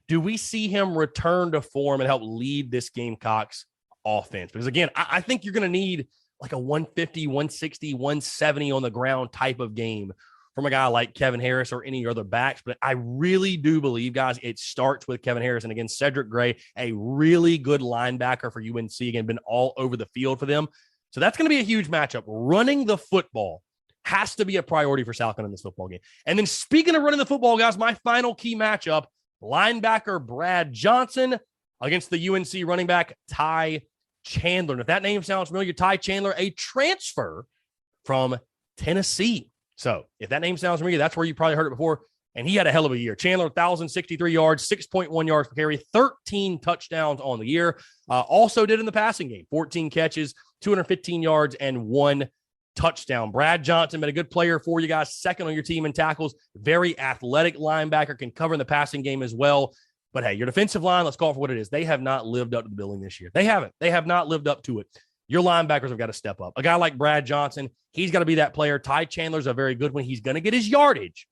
Do we see him return to form and help lead this Gamecocks offense? Because, again, I think you're going to need like a 150, 160, 170 on the ground type of game from a guy like Kevin Harris or any other backs. But I really do believe, guys, it starts with Kevin Harris. And again, Cedric Gray, a really good linebacker for UNC, again, been all over the field for them. So that's going to be a huge matchup. Running the football has to be a priority for South Carolina in this football game. And then speaking of running the football, guys, my final key matchup, linebacker Brad Johnson against the UNC running back Ty Chandler. And if that name sounds familiar, Ty Chandler, a transfer from Tennessee. So if that name sounds familiar, that's where you probably heard it before. And he had a hell of a year. Chandler, 1,063 yards, 6.1 yards per carry, 13 touchdowns on the year. Also did in the passing game, 14 catches, 215 yards, and 1 touchdown. Brad Johnson been a good player for you guys, second on your team in tackles, very athletic linebacker, can cover in the passing game as well. But hey, your defensive line, let's call it for what it is. They have not lived up to the billing this year. They haven't. They have not lived up to it. Your linebackers have got to step up. A guy like Brad Johnson, he's got to be that player. Ty Chandler's a very good one. He's going to get his yardage.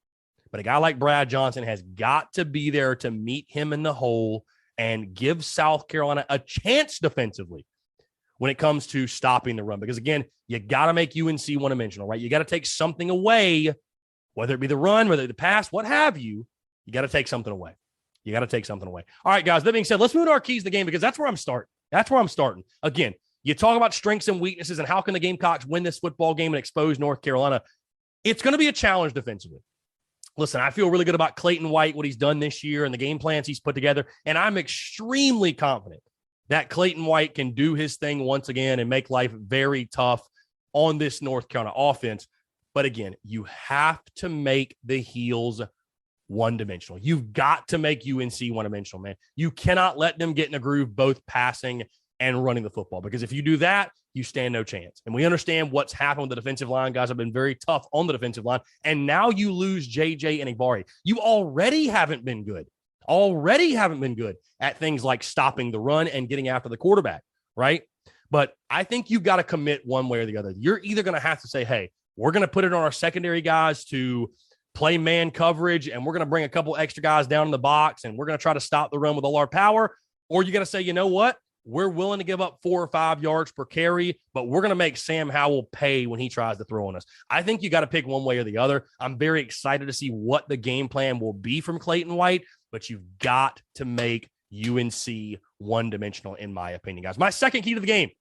But a guy like Brad Johnson has got to be there to meet him in the hole and give South Carolina a chance defensively when it comes to stopping the run. Because, again, you got to make UNC one-dimensional, right? You got to take something away, whether it be the run, whether it be the pass, what have you. You got to take something away. You got to take something away. All right, guys, that being said, let's move to our keys to the game because that's where I'm starting. That's where I'm starting. Again, you talk about strengths and weaknesses and how can the Gamecocks win this football game and expose North Carolina. It's going to be a challenge defensively. Listen, I feel really good about Clayton White, what he's done this year and the game plans he's put together, and I'm extremely confident that Clayton White can do his thing once again and make life very tough on this North Carolina offense. But again, you have to make the Heels one-dimensional. You've got to make UNC one-dimensional, man. You cannot let them get in a groove both passing and running the football, because if you do that, you stand no chance. And we understand what's happened with the defensive line. Guys have been very tough on the defensive line, and now you lose JJ and Igbari. You already haven't been good at things like stopping the run and getting after the quarterback, right? But I think you've got to commit one way or the other. You're either going to have to say, hey, we're going to put it on our secondary guys to play man coverage, and we're going to bring a couple extra guys down in the box, and we're going to try to stop the run with all our power. Or you got to say, you know what? We're willing to give up 4 or 5 yards per carry, but we're going to make Sam Howell pay when he tries to throw on us. I think you got to pick one way or the other. I'm very excited to see what the game plan will be from Clayton White, but you've got to make UNC one-dimensional, in my opinion, guys. My second key to the game,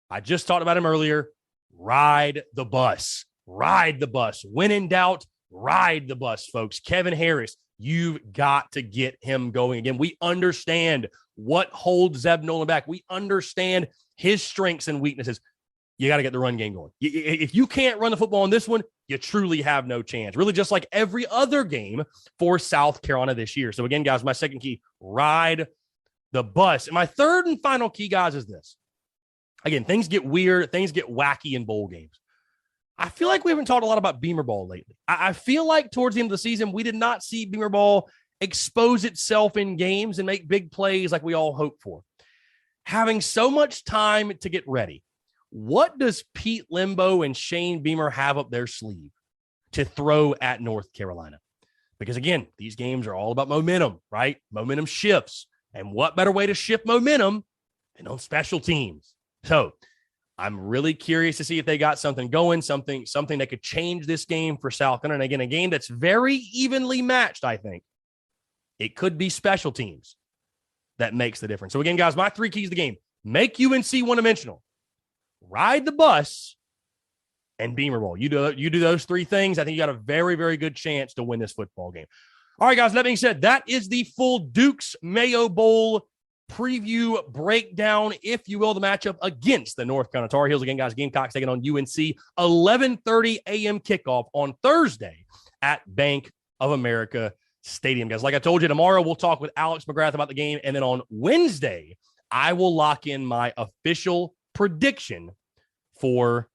I just talked about him earlier, ride the bus. Ride the bus. When in doubt, ride the bus, folks. Kevin Harris, you've got to get him going again. We understand what holds Zeb Nolan back. We understand his strengths and weaknesses. You got to get the run game going. If you can't run the football in this one, you truly have no chance. Really, just like every other game for South Carolina this year. So again, guys, my second key, ride the bus. And my third and final key, guys, is this. Again, things get weird. Things get wacky in bowl games. I feel like we haven't talked a lot about Beamer Ball lately. I feel like towards the end of the season, we did not see Beamer Ball expose itself in games and make big plays like we all hoped for. Having so much time to get ready, what does Pete Limbo and Shane Beamer have up their sleeve to throw at North Carolina? Because again, these games are all about momentum, right? Momentum shifts. And what better way to shift momentum than on special teams? So I'm really curious to see if they got something going, something that could change this game for South Carolina. And again, a game that's very evenly matched, I think. It could be special teams that makes the difference. So again, guys, my 3 keys to the game: make UNC one-dimensional, ride the bus, and Beamer Bowl. You do those 3 things, I think you got a very, very good chance to win this football game. All right, guys, that being said, that is the full Duke's Mayo Bowl preview breakdown, if you will, the matchup against the North Carolina Tar Heels. Again, guys, Gamecocks taking on UNC, 11:30 a.m. kickoff on Thursday at Bank of America Stadium, guys. Like I told you, tomorrow we'll talk with Alex McGrath about the game, and then on Wednesday, I will lock in my official prediction for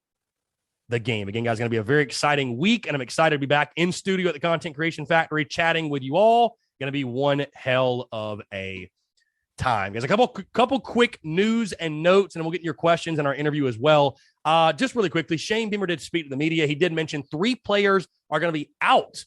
the game. Again, guys, it's going to be a very exciting week, and I'm excited to be back in studio at the Content Creation Factory chatting with you all. Going to be one hell of a time, guys. A couple quick news and notes, and then we'll get your questions in our interview as well. Just really quickly, Shane Beamer did speak to the media. He did mention 3 players are going to be out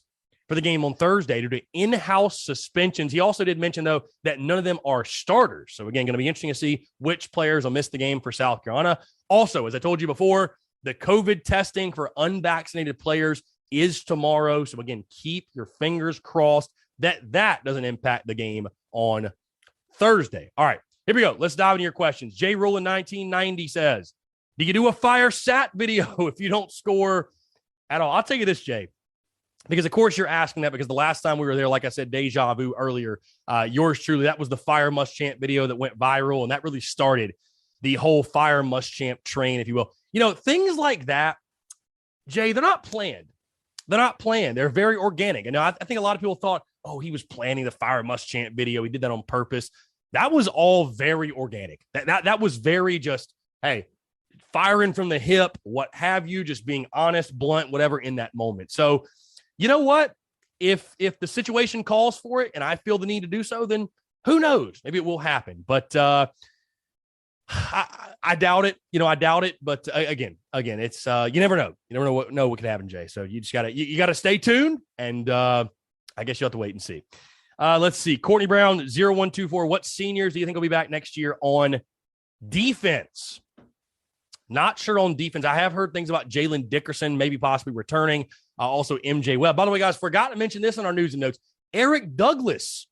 for the game on Thursday due to in-house suspensions. He also did mention, though, that none of them are starters. So, again, going to be interesting to see which players will miss the game for South Carolina. Also, as I told you before, the COVID testing for unvaccinated players is tomorrow. So, again, keep your fingers crossed that doesn't impact the game on Thursday. All right, here we go. Let's dive into your questions. J. Rowland 1990 says, do you do a fire sat video if you don't score at all? I'll tell you this, Jay, because, of course, you're asking that because the last time we were there, like I said, deja vu earlier, yours truly, that was the Fire Must Champ video that went viral, and that really started the whole Fire Must Champ train, if you will. You know, things like that, Jay, they're not planned. They're not planned. They're very organic. And I think a lot of people thought, oh, he was planning the Fire Must Chant video. He did that on purpose. That was all very organic. That was very just, hey, firing from the hip, what have you, just being honest, blunt, whatever in that moment. So, you know what? If the situation calls for it and I feel the need to do so, then who knows? Maybe it will happen. But I doubt it. You know, I doubt it. But again, it's you never know. You never know what could happen, Jay. So you just gotta stay tuned, and I guess you'll have to wait and see. Let's see. Courtney Brown 0124. What seniors do you think will be back next year on defense? Not sure on defense. I have heard things about Jaylen Dickerson maybe possibly returning. Also MJ Webb. By the way, guys, forgot to mention this on our news and notes. Eric Douglas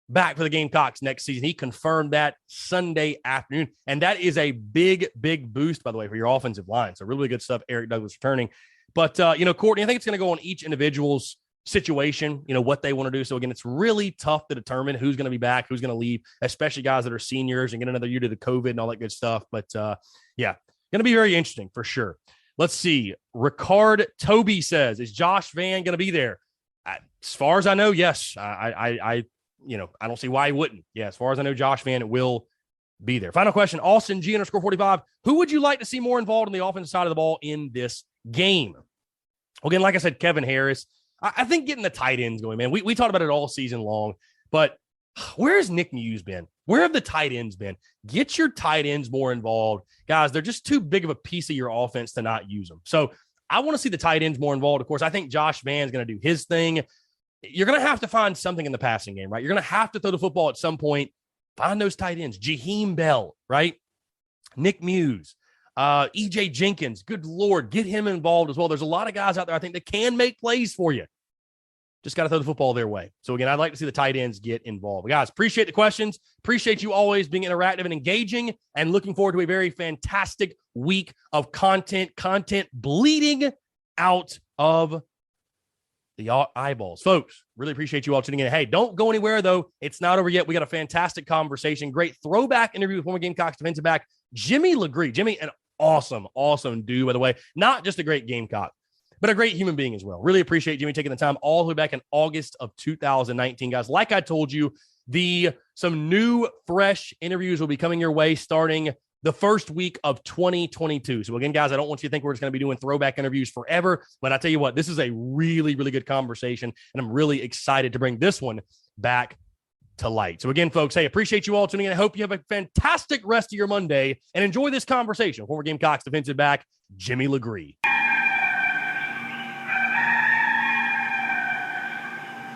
back for the Gamecocks next season. He confirmed that Sunday afternoon, and that is a big, big boost, by the way, for your offensive line. So really good stuff, Eric Douglas returning. But, Courtney, I think it's going to go on each individual's situation, what they want to do. So, again, it's really tough to determine who's going to be back, who's going to leave, especially guys that are seniors and get another year to the COVID and all that good stuff. But, going to be very interesting for sure. Let's see. Ricard Toby says, is Josh Vann going to be there? As far as I know, yes. I don't see why he wouldn't. Yeah, as far as I know, Josh Vann will be there. Final question, Austin G _45. Who would you like to see more involved on the offensive side of the ball in this game? Again, like I said, Kevin Harris. I think getting the tight ends going, man. We talked about it all season long, but where's Nick Muse been? Where have the tight ends been? Get your tight ends more involved. Guys, they're just too big of a piece of your offense to not use them. So I want to see the tight ends more involved. Of course, I think Josh Vann's going to do his thing. You're going to have to find something in the passing game, right? You're going to have to throw the football at some point. Find those tight ends. Jaheim Bell, right? Nick Muse, E.J. Jenkins. Good Lord, get him involved as well. There's a lot of guys out there, I think, that can make plays for you. Just got to throw the football their way. So, again, I'd like to see the tight ends get involved. But guys, appreciate the questions. Appreciate you always being interactive and engaging, and looking forward to a very fantastic week of content bleeding out of the eyeballs. Folks, really appreciate you all tuning in. Hey, don't go anywhere, though. It's not over yet. We got a fantastic conversation. Great throwback interview with former Gamecocks defensive back Jimmy Legree. Jimmy, an awesome dude, by the way. Not just a great Gamecock, but a great human being as well. Really appreciate Jimmy taking the time all the way back in August of 2019, guys. Like I told you, some new, fresh interviews will be coming your way starting the first week of 2022. So again, guys, I don't want you to think we're just going to be doing throwback interviews forever, but I tell you what, this is a really, really good conversation, and I'm really excited to bring this one back to light. So again, folks, hey, appreciate you all tuning in. I hope you have a fantastic rest of your Monday and enjoy this conversation with former Gamecocks defensive back Jimmy Legree.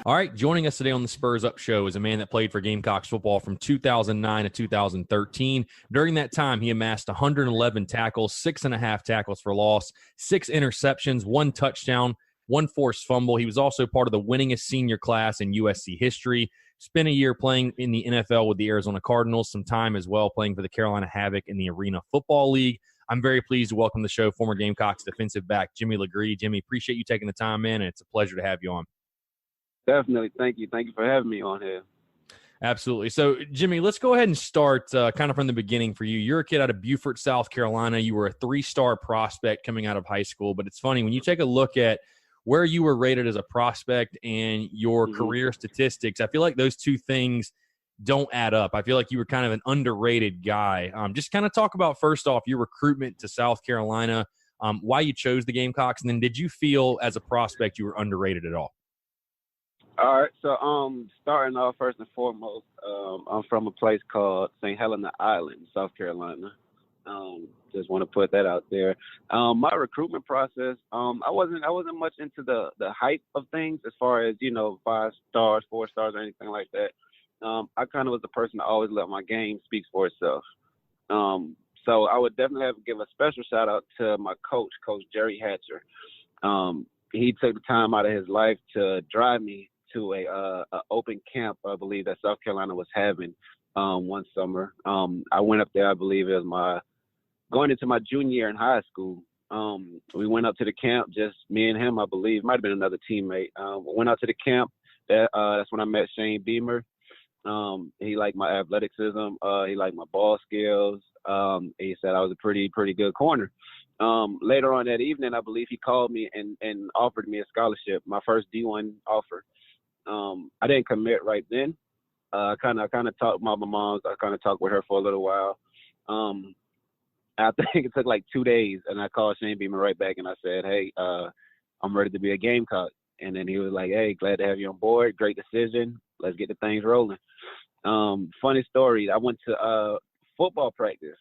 All right, joining us today on the Spurs Up Show is a man that played for Gamecocks football from 2009 to 2013. During that time, he amassed 111 tackles, 6.5 tackles for loss, 6 interceptions, 1 touchdown, 1 forced fumble. He was also part of the winningest senior class in USC history. Spent a year playing in the NFL with the Arizona Cardinals, some time as well playing for the Carolina Havoc in the Arena Football League. I'm very pleased to welcome to the show former Gamecocks defensive back Jimmy Legree. Jimmy, appreciate you taking the time, man, and it's a pleasure to have you on. Definitely. Thank you. Thank you for having me on here. Absolutely. So, Jimmy, let's go ahead and start kind of from the beginning for you. You're a kid out of Beaufort, South Carolina. You were a 3-star prospect coming out of high school. But it's funny, when you take a look at where you were rated as a prospect and your career statistics, I feel like those two things don't add up. I feel like you were kind of an underrated guy. Just kind of talk about, first off, your recruitment to South Carolina, why you chose the Gamecocks, and then did you feel as a prospect you were underrated at all? All right, so starting off first and foremost, I'm from a place called St. Helena Island, South Carolina. Just want to put that out there. My recruitment process, I wasn't much into the hype of things as far as, 5 stars, 4 stars, or anything like that. I kind of was the person to always let my game speak for itself. So I would definitely have to give a special shout out to my coach, Coach Jerry Hatcher. He took the time out of his life to drive me to a open camp, I believe, that South Carolina was having one summer. I went up there, I believe it was going into my junior year in high school. We went up to the camp, just me and him, I believe. Might have been another teammate. Went out to the camp. That's when I met Shane Beamer. He liked my athleticism. He liked my ball skills. He said I was a pretty good corner. Later on that evening, I believe he called me and offered me a scholarship, my first D1 offer. I didn't commit right then. I kind of talked with my mom. I kind of talked with her for a little while. I think it took like 2 days, and I called Shane Beamer right back, and I said, hey, I'm ready to be a Gamecock. And then he was like, hey, glad to have you on board. Great decision. Let's get the things rolling. Funny story. I went to football practice.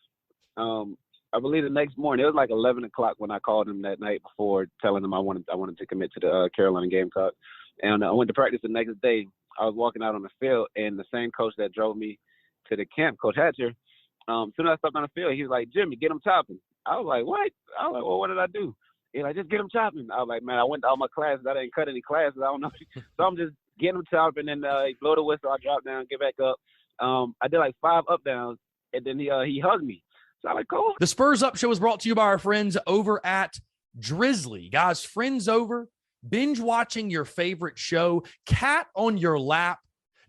I believe the next morning, it was like 11 o'clock when I called him that night before telling him I wanted to commit to the Carolina Gamecock. And I went to practice the next day. I was walking out on the field, and the same coach that drove me to the camp, Coach Hatcher, as soon as I stepped on the field, he was like, Jimmy, get him chopping. I was like, what? I was like, well, what did I do? He's like, just get him chopping. I was like, man, I went to all my classes. I didn't cut any classes. I don't know. So I'm just getting him chopping, and he blow the whistle. I drop down, get back up. I did like 5 up downs, and then he hugged me. So I'm like, cool. The Spurs Up Show is brought to you by our friends over at Drizzly. Guys, friends over, binge watching your favorite show, cat on your lap.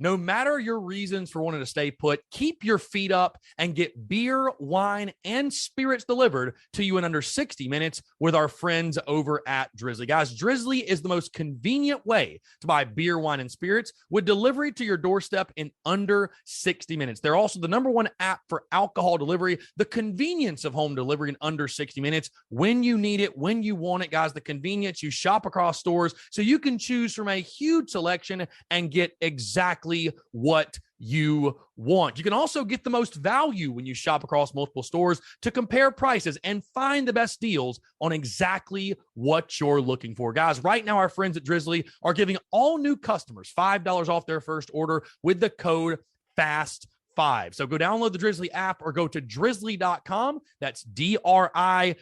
No matter your reasons for wanting to stay put, keep your feet up and get beer, wine, and spirits delivered to you in under 60 minutes with our friends over at Drizzly. Guys, Drizzly is the most convenient way to buy beer, wine, and spirits with delivery to your doorstep in under 60 minutes. They're also the #1 app for alcohol delivery. The convenience of home delivery in under 60 minutes when you need it, when you want it, guys. The convenience, you shop across stores so you can choose from a huge selection and get exactly what you want. You can also get the most value when you shop across multiple stores to compare prices and find the best deals on exactly what you're looking for. Guys, right now our friends at Drizzly are giving all new customers $5 off their first order with the code FAST5. So go download the Drizzly app or go to drizzly.com. That's DRIZLY.com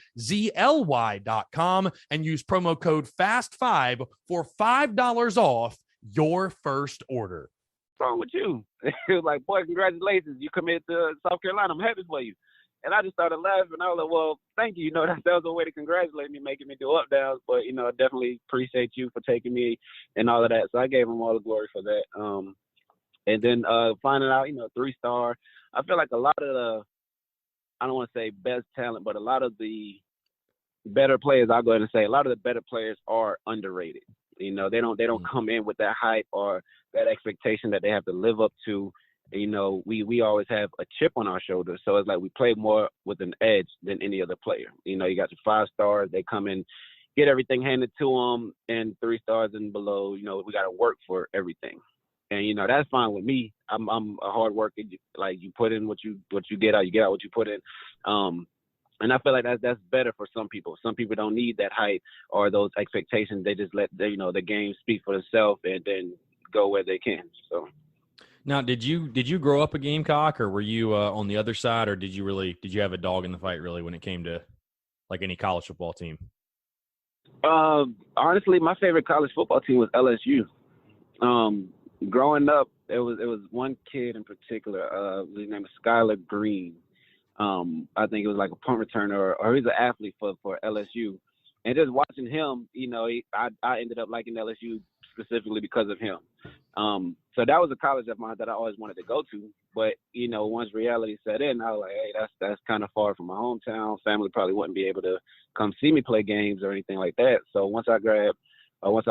and use promo code FAST5 for $5 off your first order. What's wrong with you? He was like, boy, congratulations. You committed to South Carolina. I'm happy for you. And I just started laughing. I was like, well, thank you. That was a way to congratulate me, making me do up downs. But, I definitely appreciate you for taking me and all of that. So I gave him all the glory for that. And then finding out, 3-star, I feel like a lot of the, I don't want to say best talent, but a lot of the better players, I'll go ahead and say, a lot of the better players are underrated. They don't come in with that hype or that expectation that they have to live up to. We always have a chip on our shoulder. So it's like we play more with an edge than any other player. You got your 5 stars. They come in, get everything handed to them, and 3 stars and below, we got to work for everything. And, that's fine with me. I'm a hard worker. Like, you put in what you get out, you get out what you put in. And I feel like that's better for some people. Some people don't need that hype or those expectations. They just let the game speak for themselves and then go where they can. So, now, did you grow up a Gamecock, or were you on the other side, or did you have a dog in the fight really when it came to like any college football team? Honestly, my favorite college football team was LSU. Growing up, it was one kid in particular. His name is Skylar Green. I think it was like a punt returner, or he's an athlete for LSU. And just watching him, I ended up liking LSU specifically because of him. So that was a college of mine that I always wanted to go to. But, once reality set in, I was like, hey, that's kind of far from my hometown. Family probably wouldn't be able to come see me play games or anything like that. So once I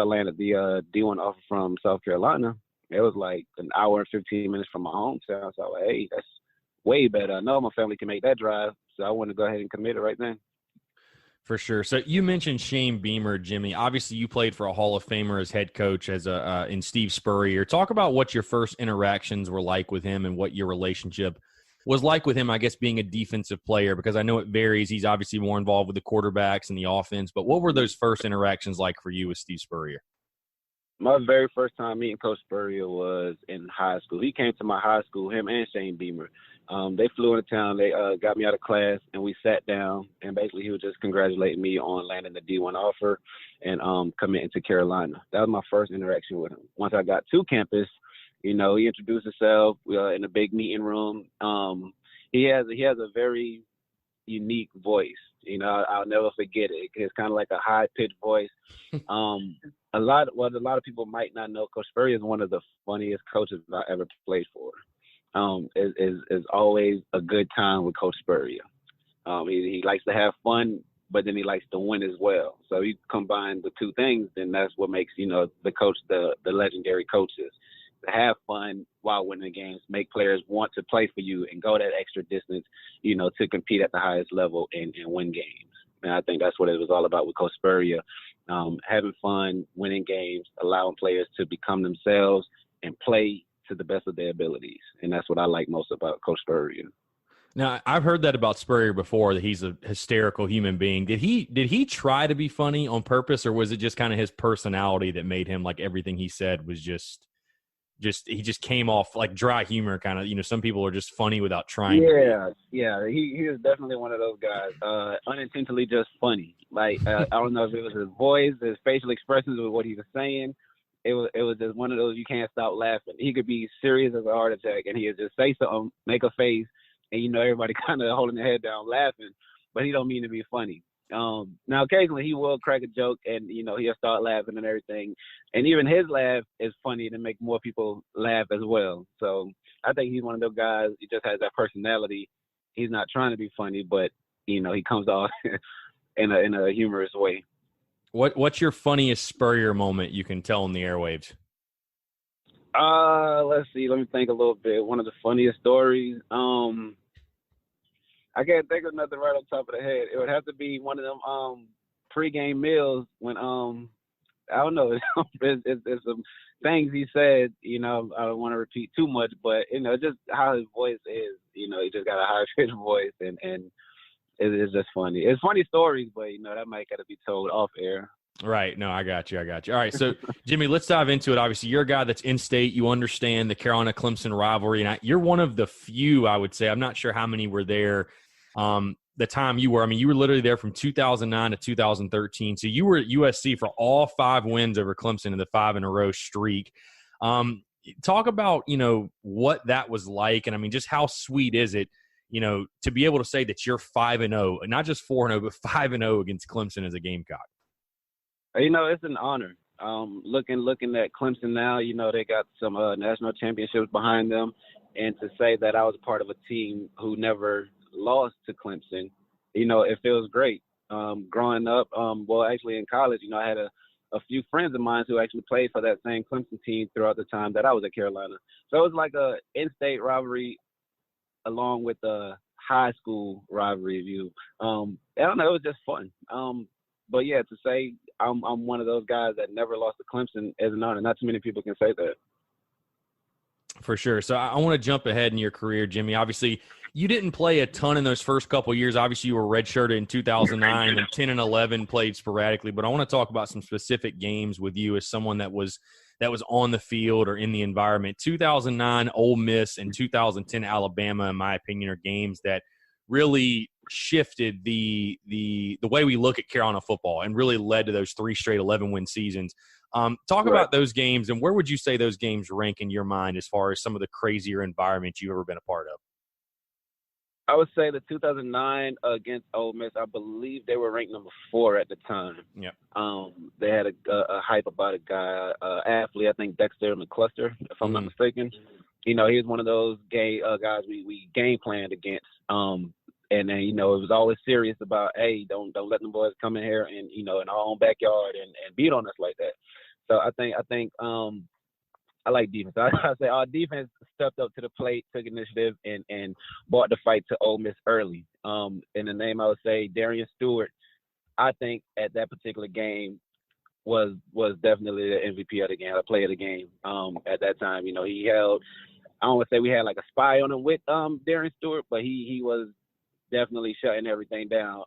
landed the D1 offer from South Carolina, it was like an hour and 15 minutes from my hometown. So I was like, hey, that's way better. I know my family can make that drive, so I want to go ahead and commit it right then. For sure. So you mentioned Shane Beamer, Jimmy. Obviously, you played for a Hall of Famer as head coach in Steve Spurrier. Talk about what your first interactions were like with him and what your relationship was like with him, I guess, being a defensive player? Because I know it varies. He's obviously more involved with the quarterbacks and the offense. But what were those first interactions like for you with Steve Spurrier? My very first time meeting Coach Spurrier was in high school. He came to my high school, him and Shane Beamer. They flew into town. They got me out of class, and we sat down. And basically, he was just congratulating me on landing the D1 offer and committing to Carolina. That was my first interaction with him. Once I got to campus, he introduced himself in a big meeting room. He has a very unique voice. I'll never forget it. It's kind of like a high-pitched voice. A lot of people might not know, Coach Spurrier is one of the funniest coaches I ever played for. Is always a good time with Coach Spurrier. He likes to have fun, but then he likes to win as well. So you combine the two things, then that's what makes the coach the legendary coaches. To have fun while winning games, make players want to play for you and go that extra distance, to compete at the highest level and win games. And I think that's what it was all about with Coach Spurrier. Having fun, winning games, allowing players to become themselves and play to the best of their abilities. And that's what I like most about Coach Spurrier. Now, I've heard that about Spurrier before, that he's a hysterical human being. Did he try to be funny on purpose, or was it just kind of his personality that made him, like, everything he said was just he just came off like dry humor kind of? Some people are just funny without trying. Yeah. He is definitely one of those guys. Unintentionally just funny. Like, I don't know if it was his voice, his facial expressions, or what he was saying. It was just one of those you can't stop laughing. He could be serious as a heart attack, and he would just say something, make a face, and everybody kind of holding their head down laughing, but he don't mean to be funny. Now occasionally he will crack a joke, and he'll start laughing and everything, and even his laugh is funny to make more people laugh as well. So I think he's one of those guys. He just has that personality. He's not trying to be funny, but he comes off in a humorous way. What's your funniest Spurrier moment you can tell on the airwaves? Let's see. Let me think a little bit. One of the funniest stories. I can't think of nothing right on top of the head. It would have to be one of them pregame meals when I don't know. It's some things he said. I don't want to repeat too much, but just how his voice is. He just got a high pitched voice, and it's just funny. It's funny stories, but that might gotta be told off air. Right. No, I got you. All right. So, Jimmy, let's dive into it. Obviously, you're a guy that's in state. You understand the Carolina-Clemson rivalry, and you're one of the few, I would say. I'm not sure how many were there the time you were. I mean, you were literally there from 2009 to 2013. So you were at USC for all 5 wins over Clemson in the 5-in-a-row streak. Talk about, what that was like, and, I mean, just how sweet is it, to be able to say that you're 5-0, and not just 4-0, but 5-0 against Clemson as a Gamecock. It's an honor. Looking at Clemson now, they got some national championships behind them, and to say that I was part of a team who never lost to Clemson, it feels great. Growing up, actually in college, I had a few friends of mine who actually played for that same Clemson team throughout the time that I was at Carolina. So it was like a in-state rivalry along with a high school rivalry view. I don't know, it was just fun. But yeah, to say I'm one of those guys that never lost to Clemson is an honor. Not too many people can say that. For sure. So I want to jump ahead in your career, Jimmy. Obviously, you didn't play a ton in those first couple of years. Obviously, you were redshirted in 2009, and then 10 and 11 played sporadically. But I want to talk about some specific games with you as someone that was on the field or in the environment. 2009 Ole Miss and 2010 Alabama, in my opinion, are games that really shifted the way we look at Carolina football and really led to those 3 straight 11-win seasons. Talk about those games, and where would you say those games rank in your mind as far as some of the crazier environments you've ever been a part of? I would say the 2009 against Ole Miss, I believe they were ranked number 4 at the time. Yeah. They had a hype about a guy, athlete, I think Dexter McCluster, if I'm not mistaken. He was one of those guys we game planned against. And then, it was always serious about, hey, don't let them boys come in here and, in our own backyard and beat on us like that. So I think I like defense. I say our defense stepped up to the plate, took initiative, and brought the fight to Ole Miss early. In the name, I would say Darian Stewart, I think at that particular game was definitely the MVP of the game, the player of the game. At that time, he held I don't want to say we had like a spy on him with Darren Stewart, but he was definitely shutting everything down.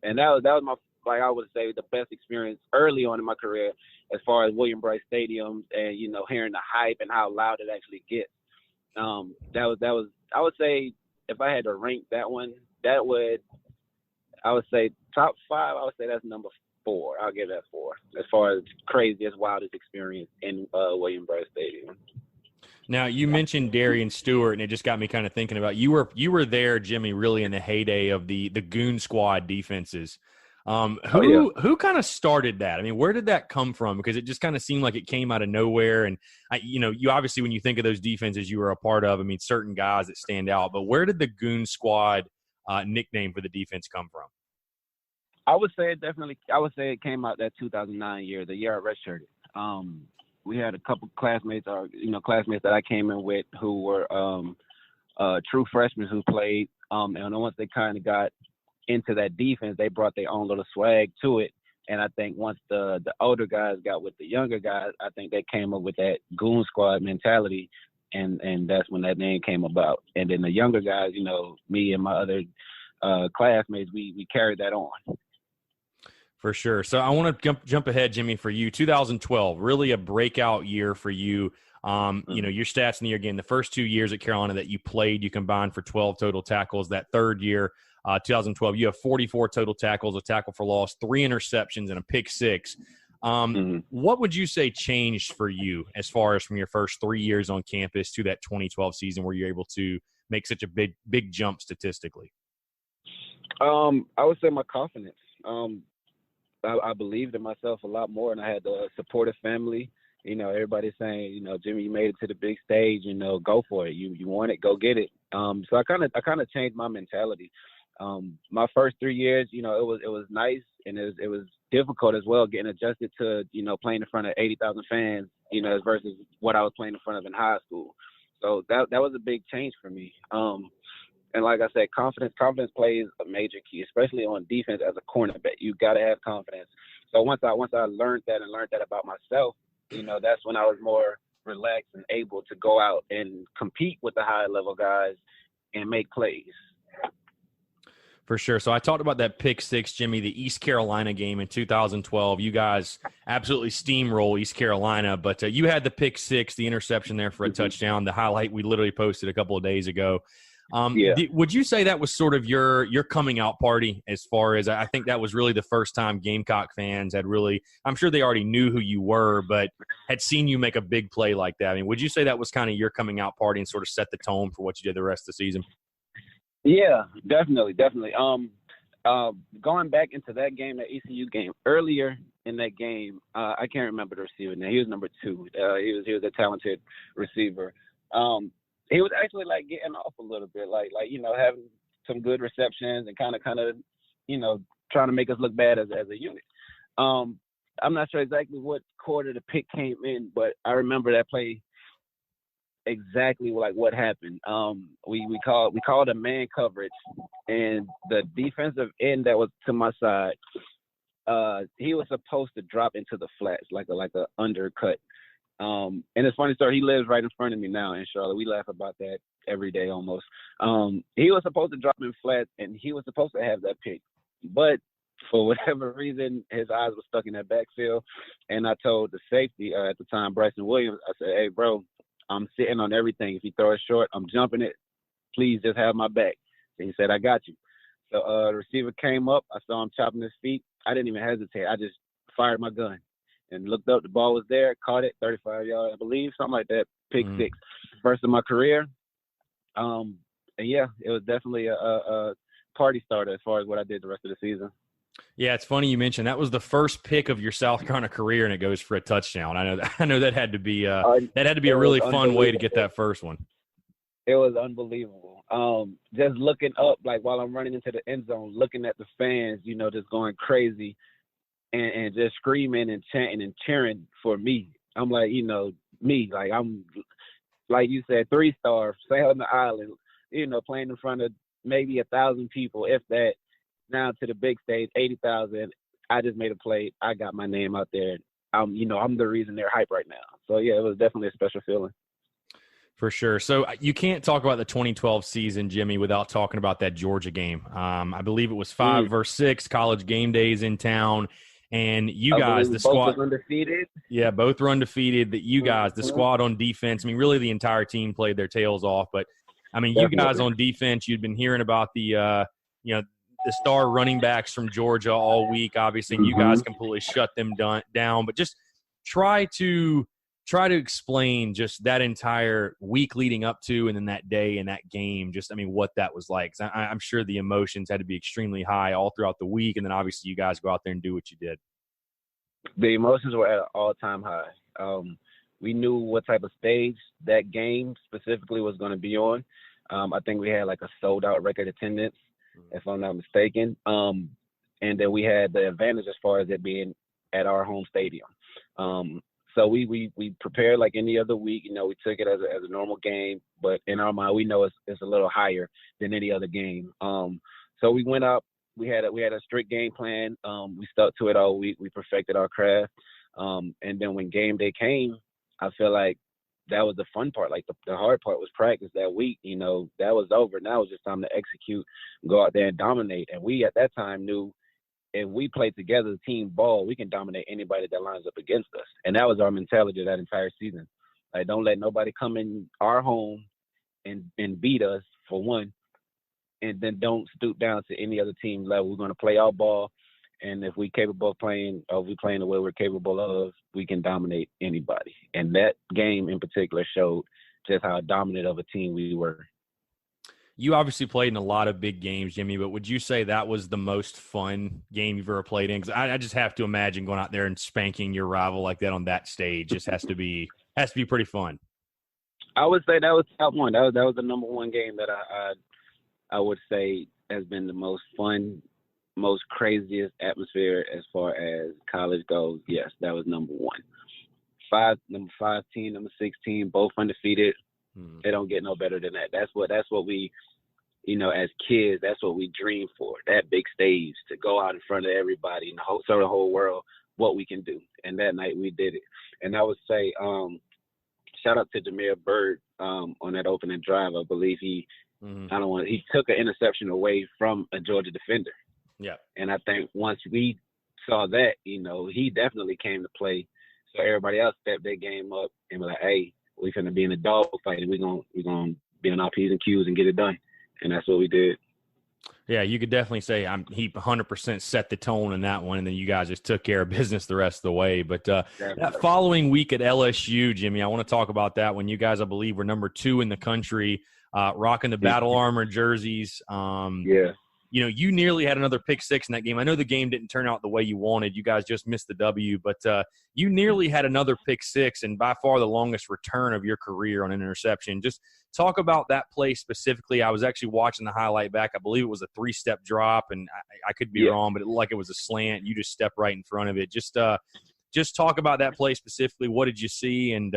And that was my, like I would say, the best experience early on in my career as far as William Brice Stadium and, you know, hearing the hype and how loud it actually gets. That was I would say, if I had to rank that one, I would say top 5. I would say that's number 4. I'll give that 4 as far as craziest, wildest experience in William Brice Stadium. Now, you mentioned Darren Stewart, and it just got me kind of thinking about you were there, Jimmy, really in the heyday of the Goon Squad defenses. Who kind of started that? I mean, where did that come from? Because it just kind of seemed like it came out of nowhere. And, you obviously, when you think of those defenses you were a part of, I mean, certain guys that stand out. But where did the Goon Squad nickname for the defense come from? I would say it came out that 2009 year, the year I redshirted. We had a couple classmates that I came in with who were true freshmen who played. And once they kind of got into that defense, they brought their own little swag to it. And I think once the older guys got with the younger guys, I think they came up with that Goon Squad mentality. And that's when that name came about. And then the younger guys, you know, me and my other classmates, we carried that on. For sure. So I want to jump ahead, Jimmy, for you. 2012, really a breakout year for you. You know, your stats in the year, again, the first 2 years at Carolina that you played, you combined for 12 total tackles. That third year, 2012, you have 44 total tackles, a tackle for loss, 3 interceptions, and a pick 6. What would you say changed for you as far as from your first 3 years on campus to that 2012 season where you're able to make such a big jump statistically? I would say my confidence. I believed in myself a lot more, and I had a supportive family. You know, everybody's saying, you know, Jimmy, you made it to the big stage. You know, go for it. You want it, go get it. So I kind of changed my mentality. My first 3 years, you know, it was nice, and it was difficult as well, getting adjusted to, you know, playing in front of 80,000 fans, you know, versus what I was playing in front of in high school. So that was a big change for me. And like I said, confidence plays a major key, especially on defense as a cornerback. You got to have confidence. So once I learned that about myself, you know, that's when I was more relaxed and able to go out and compete with the high level guys and make plays. For sure. So I talked about that pick 6, Jimmy, the East Carolina game in 2012. You guys absolutely steamroll East Carolina, but you had the pick 6, the interception there for a touchdown, the highlight we literally posted a couple of days ago. Would you say that was sort of your coming out party, as far as I think that was really the first time Gamecock fans had really – I'm sure they already knew who you were, but had seen you make a big play like that? I mean, would you say that was kind of your coming out party and sort of set the tone for what you did the rest of the season? Yeah, definitely. Going back into that game, that ECU game, earlier in that game, I can't remember the receiver now. He was number 2. He was a talented receiver. He was actually like getting off a little bit, like you know, having some good receptions and kind of you know, trying to make us look bad as a unit. I'm not sure exactly what quarter the pick came in, but I remember that play exactly like what happened. We called a man coverage, and the defensive end that was to my side, he was supposed to drop into the flats like a undercut. And it's funny story. He lives right in front of me now in Charlotte. We laugh about that every day almost. He was supposed to drop in flat, and he was supposed to have that pick, but for whatever reason, his eyes were stuck in that backfield. And I told the safety at the time, Bryson Williams, I said, "Hey, bro, I'm sitting on everything. If you throw it short, I'm jumping it. Please just have my back." And he said, "I got you." So the receiver came up. I saw him chopping his feet. I didn't even hesitate. I just fired my gun and looked up. The ball was there, caught it, 35 yards, I believe, something like that, pick 6. First of my career. And, yeah, it was definitely a party starter as far as what I did the rest of the season. Yeah, it's funny you mentioned that was the first pick of your South Carolina career, and it goes for a touchdown. I know that had to be a really fun way to get that first one. It was unbelievable. Just looking up, like while I'm running into the end zone, looking at the fans, you know, just going crazy and just screaming and chanting and cheering for me. I'm like, you know, me, like I'm, like you said, 3-star, sailing the island, you know, playing in front of maybe 1,000 people, if that. Now to the big stage, 80,000. I just made a play. I got my name out there. I'm the reason they're hype right now. So yeah, it was definitely a special feeling. For sure. So you can't talk about the 2012 season, Jimmy, without talking about that Georgia game. I believe it was 5 versus 6 college game days in town. And you guys, the squad, both were undefeated. Yeah, both were undefeated. That you guys, the squad on defense, I mean, really the entire team played their tails off. But, I mean, you guys on defense, you'd been hearing about the star running backs from Georgia all week, obviously, and you guys completely shut them down. But just try to explain just that entire week leading up to and then that day and that game, just, I mean, what that was like. 'Cause I'm sure the emotions had to be extremely high all throughout the week, and then obviously you guys go out there and do what you did. The emotions were at an all-time high. We knew what type of stage that game specifically was going to be on. I think we had like a sold-out record attendance, if I'm not mistaken. And then we had the advantage as far as it being at our home stadium. So we prepared like any other week. You know, we took it as a normal game, but in our mind, we know it's a little higher than any other game. So we went up. We had a strict game plan. We stuck to it all week. We perfected our craft. And then when game day came, I feel like that was the fun part. Like the hard part was practice that week. You know, that was over. Now it was just time to execute, go out there and dominate. And we at that time knew if we played together, team ball, we can dominate anybody that lines up against us. And that was our mentality that entire season. Like, don't let nobody come in our home and beat us, for one. And then don't stoop down to any other team level. We're going to play our ball. And if we're capable of playing, or if we're playing the way we're capable of, we can dominate anybody. And that game in particular showed just how dominant of a team we were. You obviously played in a lot of big games, Jimmy, but would you say that was the most fun game you've ever played in? Because I just have to imagine going out there and spanking your rival like that on that stage just has to be pretty fun. I would say that was top one. That was the number one game that I would say has been the most fun, most craziest atmosphere as far as college goes. Yes, that was number one. Number 5 team, number 16, both undefeated. They don't get no better than that. That's what we, you know, as kids, that's what we dream for. That big stage to go out in front of everybody and show the whole world what we can do. And that night we did it. And I would say, shout out to Jameer Bird on that opening drive. I believe he took an interception away from a Georgia defender. Yeah. And I think once we saw that, you know, he definitely came to play. So everybody else stepped their game up and was like, hey, we finna be in a dog fight, and we're gonna be on our P's and Q's and get it done. And that's what we did. Yeah, you could definitely say he 100% set the tone in that one, and then you guys just took care of business the rest of the way. But that following week at LSU, Jimmy, I want to talk about that when you guys, I believe, were number 2 in the country, rocking the battle armor jerseys. Yeah. You know, you nearly had another pick 6 in that game. I know the game didn't turn out the way you wanted. You guys just missed the W, but you nearly had another pick 6 and by far the longest return of your career on an interception. Just talk about that play specifically. I was actually watching the highlight back. I believe it was a 3-step drop, and I could be wrong, but it looked like it was a slant. You just stepped right in front of it. Just talk about that play specifically. What did you see? And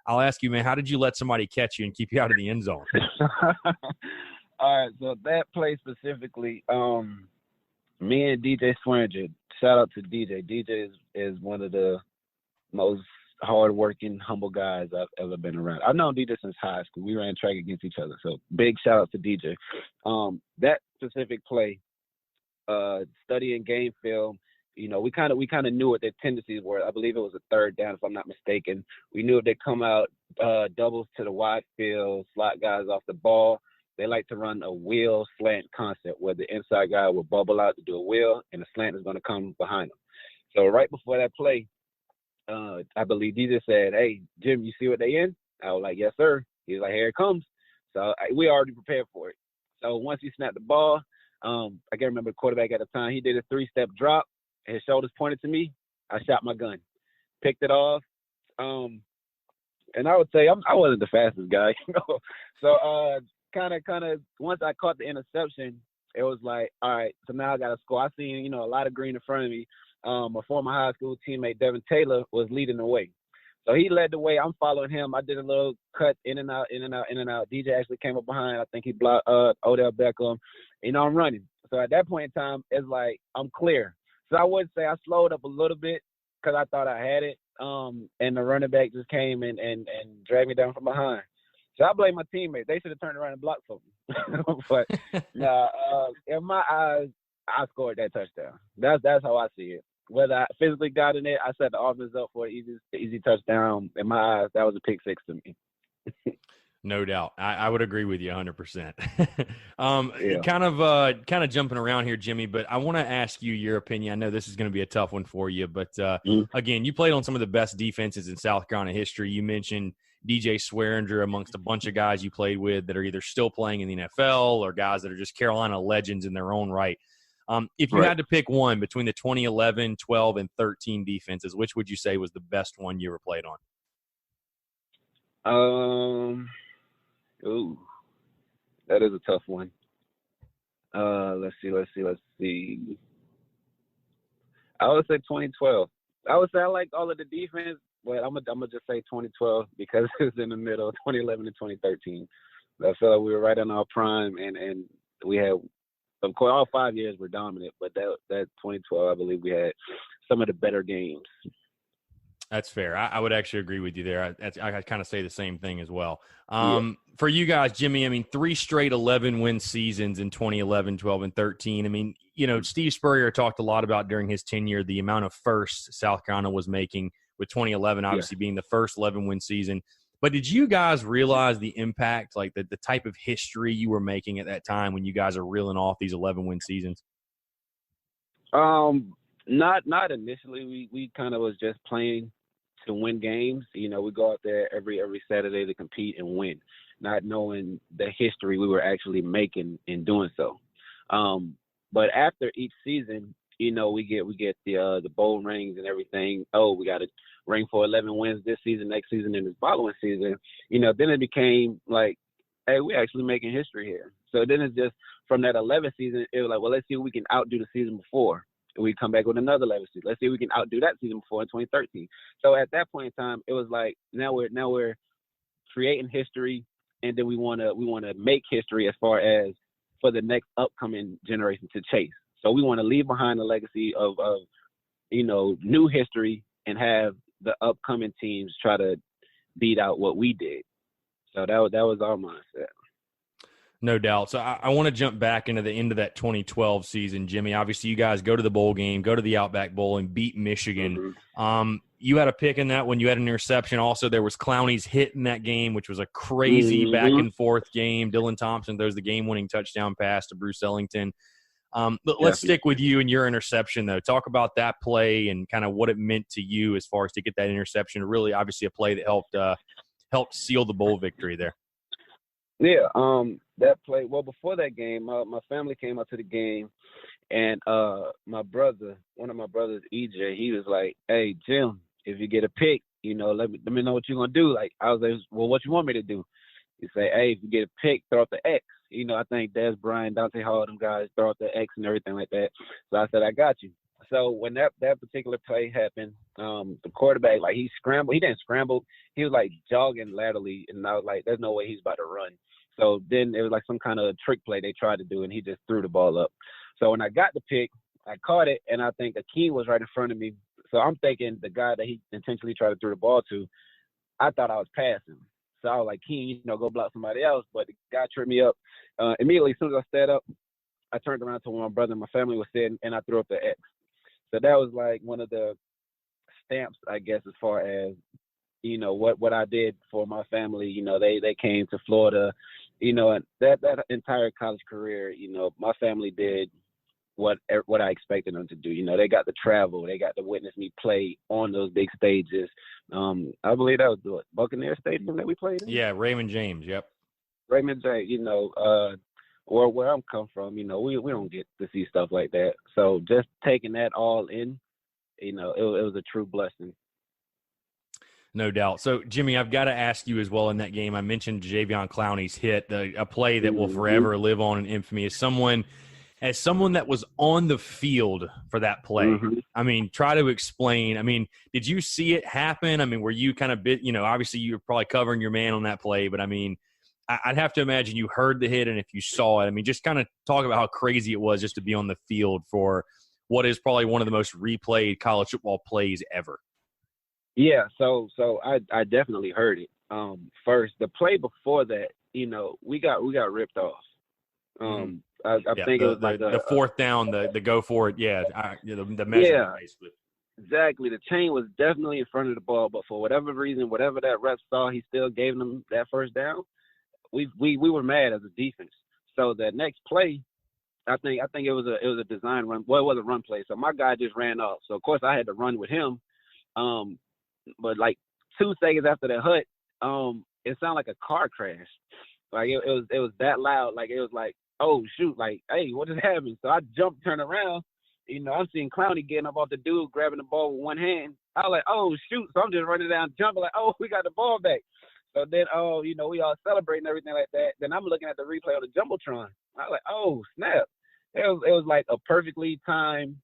I'll ask you, man, how did you let somebody catch you and keep you out of the end zone? All right, so that play specifically, me and DJ Swearinger, shout out to DJ. DJ is one of the most hardworking, humble guys I've ever been around. I've known DJ since high school. We ran track against each other, so big shout out to DJ. That specific play, studying game film, you know, we kind of knew what their tendencies were. I believe it was a 3rd down, if I'm not mistaken. We knew if they come out doubles to the wide field, slot guys off the ball. They like to run a wheel slant concept where the inside guy will bubble out to do a wheel and the slant is going to come behind him. So right before that play, I believe DJ said, hey, Jim, you see what they in? I was like, yes, sir. He was like, here it comes. So we already prepared for it. So once he snapped the ball, I can't remember the quarterback at the time. He did a 3-step drop. His shoulders pointed to me. I shot my gun, picked it off. And I would say I wasn't the fastest guy, you know. So kind of once I caught the interception, it was like, all right, so now I got to score. I seen, you know, a lot of green in front of me. My former high school teammate, Devin Taylor, was leading the way. So he led the way. I'm following him. I did a little cut in and out. DJ actually came up behind. I think he blocked Odell Beckham. You know, I'm running. So at that point in time, it's like I'm clear. So I would say I slowed up a little bit because I thought I had it. And the running back just came and dragged me down from behind. So I blame my teammates. They should have turned around and blocked for me. But in my eyes, I scored that touchdown. That's how I see it. Whether I physically got in it, I set the offense up for an easy touchdown. In my eyes, that was a pick six to me. No doubt. I would agree with you 100%. Yeah. Kind of jumping around here, Jimmy, but I want to ask you your opinion. I know this is going to be a tough one for you, but again, you played on some of the best defenses in South Carolina history. You mentioned DJ Swearinger amongst a bunch of guys you played with that are either still playing in the NFL or guys that are just Carolina legends in their own right. If you had to pick one between the 2011, 12, and 13 defenses, which would you say was the best one you ever played on? Ooh, that is a tough one. Let's see. I would say 2012. I would say I like all of the defense, but I'm gonna just say 2012 because it's in the middle of 2011 and 2013. I feel like we were right in our prime, and we had, of course, all 5 years were dominant, but that 2012, I believe we had some of the better games. That's fair. I would actually agree with you there. I kind of say the same thing as well. Yeah. For you guys, Jimmy, I mean, 3 straight 11-win seasons in 2011, 12, and 13. I mean, Steve Spurrier talked a lot about during his tenure the amount of firsts South Carolina was making, with 2011 obviously being the first 11-win season. But did you guys realize the impact, like the type of history you were making at that time when you guys are reeling off these 11-win seasons? Not initially. We kind of was just playing to win games. We go out there every Saturday to compete and win, not knowing the history we were actually making in doing so. But after each season, we get the bowl rings and everything. Oh, we got a ring for 11 wins this season, next season, and the following season. Then it became like, hey, we're actually making history here. So then it's just from that 11th season, it was like, well, let's see if we can outdo the season before. And we come back with another 11th season. Let's see if we can outdo that season before in 2013. So at that point in time, it was like now we're creating history, and then we want to make history as far as for the next upcoming generation to chase. So we want to leave behind a legacy of new history and have the upcoming teams try to beat out what we did. So that was our mindset. No doubt. So I want to jump back into the end of that 2012 season, Jimmy. Obviously, you guys go to the bowl game, go to the Outback Bowl, and beat Michigan. Mm-hmm. You had a pick in that one. You had an interception. Also, there was Clowney's hit in that game, which was a crazy back-and-forth game. Dylan Thompson throws the game-winning touchdown pass to Bruce Ellington. Let's stick with you and your interception, though. Talk about that play and kind of what it meant to you as far as to get that interception. Really, obviously, a play that helped seal the bowl victory there. Yeah, that play. Well, before that game, my family came out to the game, and one of my brothers, EJ, he was like, "Hey, Jim, if you get a pick, let me know what you're gonna do." Like, I was like, "Well, what you want me to do?" He said, "Hey, if you get a pick, throw up the X." I think Des Bryant, Dante Hall, them guys throw up the X and everything like that. So I said, "I got you." So when that particular play happened, the quarterback, like, he scrambled. He didn't scramble. He was like jogging laterally, and I was like, "There's no way he's about to run." So then it was like some kind of trick play they tried to do, and he just threw the ball up. So when I got the pick, I caught it, and I think Akeem was right in front of me. So I'm thinking the guy that he intentionally tried to throw the ball to, I thought I was passing. So I was like, Keem, go block somebody else. But the guy tripped me up. Immediately, as soon as I sat up, I turned around to where my brother and my family was sitting, and I threw up the X. So that was like one of the stamps, I guess, as far as, what I did for my family. They came to Florida, and that entire college career, my family did what I expected them to do. They got to travel, they got to witness me play on those big stages. I believe that was the Buccaneer Stadium that we played in. Yeah, Raymond James. Yep. Raymond James. Where I'm come from, we don't get to see stuff like that. So just taking that all in, it was a true blessing. No doubt. So, Jimmy, I've got to ask you as well in that game. I mentioned Javion Clowney's hit, a play that will forever live on in infamy. As someone that was on the field for that play, I mean, try to explain. I mean, did you see it happen? I mean, were you kind of obviously you were probably covering your man on that play, but I mean, I'd have to imagine you heard the hit, and if you saw it, I mean, just kind of talk about how crazy it was just to be on the field for what is probably one of the most replayed college football plays ever. Yeah, so I definitely heard it. first. The play before that, we got ripped off. I think it was like the fourth down, the go for it. Yeah, the measurement basically. Exactly. The chain was definitely in front of the ball, but for whatever reason, whatever that ref saw, he still gave them that first down. We were mad as a defense. So the next play, I think it was a design run. Well, it was a run play. So my guy just ran off. So of course I had to run with him. But like 2 seconds after the hut, it sounded like a car crash. Like it was that loud. Like it was like, oh shoot, like, hey, what just happened? So I jumped, turned around. I'm seeing Clowney getting up off the dude, grabbing the ball with one hand. I was like, oh shoot. So I'm just running down, jumping like, oh, we got the ball back. So then, we all celebrating everything like that. Then I'm looking at the replay of the Jumbotron. I was like, oh snap. It was like a perfectly timed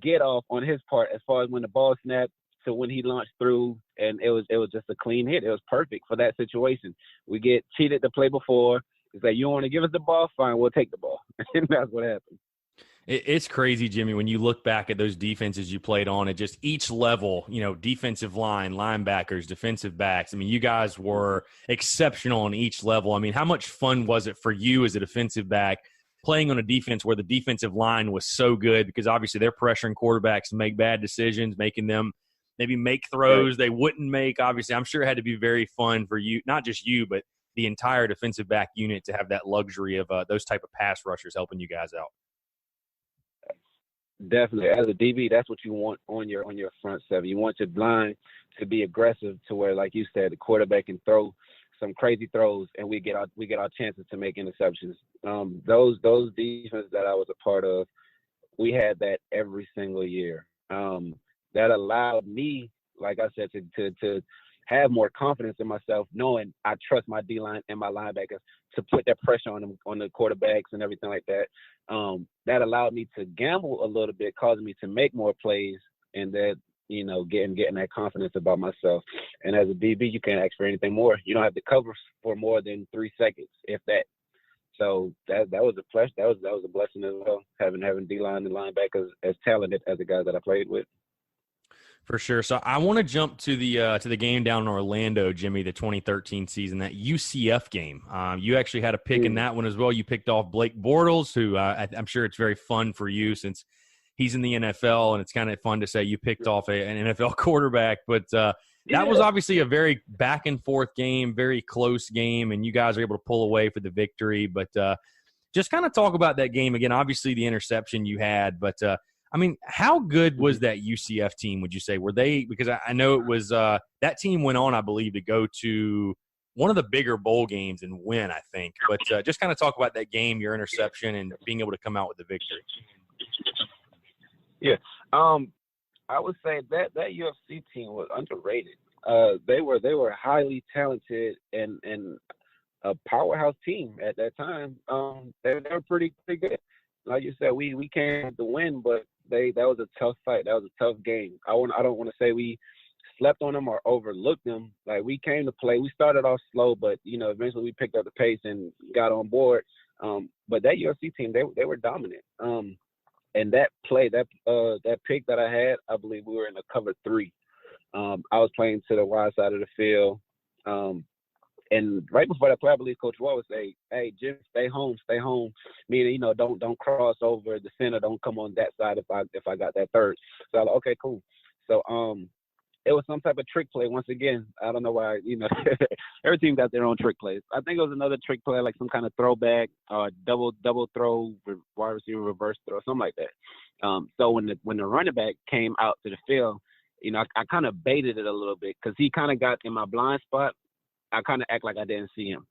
get off on his part as far as when the ball snapped to when he launched through, and it was just a clean hit. It was perfect for that situation. We get cheated the play before. It's like, you want to give us the ball? Fine, we'll take the ball. And that's what happened. It's crazy, Jimmy, when you look back at those defenses you played on at just each level, defensive line, linebackers, defensive backs. I mean, you guys were exceptional on each level. I mean, how much fun was it for you as a defensive back playing on a defense where the defensive line was so good? Because obviously they're pressuring quarterbacks to make bad decisions, making them maybe make throws they wouldn't make. Obviously, I'm sure it had to be very fun for you, not just you, but the entire defensive back unit to have that luxury of those type of pass rushers helping you guys out. Definitely. As a DB, that's what you want on your front seven. You want your line to be aggressive to where, like you said, the quarterback can throw some crazy throws and we get our chances to make interceptions. Those defenses that I was a part of, we had that every single year. That allowed me, like I said, to have more confidence in myself, knowing I trust my D-line and my linebackers to put that pressure on them, on the quarterbacks and everything like that. That allowed me to gamble a little bit, causing me to make more plays, and that, getting that confidence about myself. And as a DB, you can't ask for anything more. You don't have to cover for more than 3 seconds, if that. So that was a plus. That was a blessing as well, having D-line and linebackers as talented as the guys that I played with. For sure. So I want to jump to the game down in Orlando, Jimmy, the 2013 season, that UCF game. You actually had a pick in that one as well. You picked off Blake Bortles, who I'm sure it's very fun for you since he's in the NFL, and it's kind of fun to say you picked off an NFL quarterback. But that was obviously a very back-and-forth game, very close game, and you guys are able to pull away for the victory. But just kind of talk about that game again. Obviously, the interception you had, but I mean, how good was that UCF team, would you say? Were they – because I know it was that team went on, I believe, to go to one of the bigger bowl games and win, I think. But just kind of talk about that game, your interception, and being able to come out with the victory. Yeah. I would say that UFC team was underrated. They were highly talented and a powerhouse team at that time. They were pretty good. Like you said, we came to win, but that was a tough fight. That was a tough game. I don't want to say we slept on them or overlooked them. Like, we came to play. We started off slow, but eventually we picked up the pace and got on board. But that UFC team, they were dominant. And that play, that pick that I had, I believe we were in a cover 3. I was playing to the wide side of the field. And right before that play, I believe Coach Wall would say, "Hey, Jim, stay home. Meaning, don't cross over the center. Don't come on that side if I got that third." So I was like, okay, cool. So it was some type of trick play. Once again, I don't know why. Every team got their own trick plays. I think it was another trick play, like some kind of throwback, double throw, wide receiver reverse throw, something like that. So when the running back came out to the field, I kind of baited it a little bit because he kind of got in my blind spot. I kind of act like I didn't see him.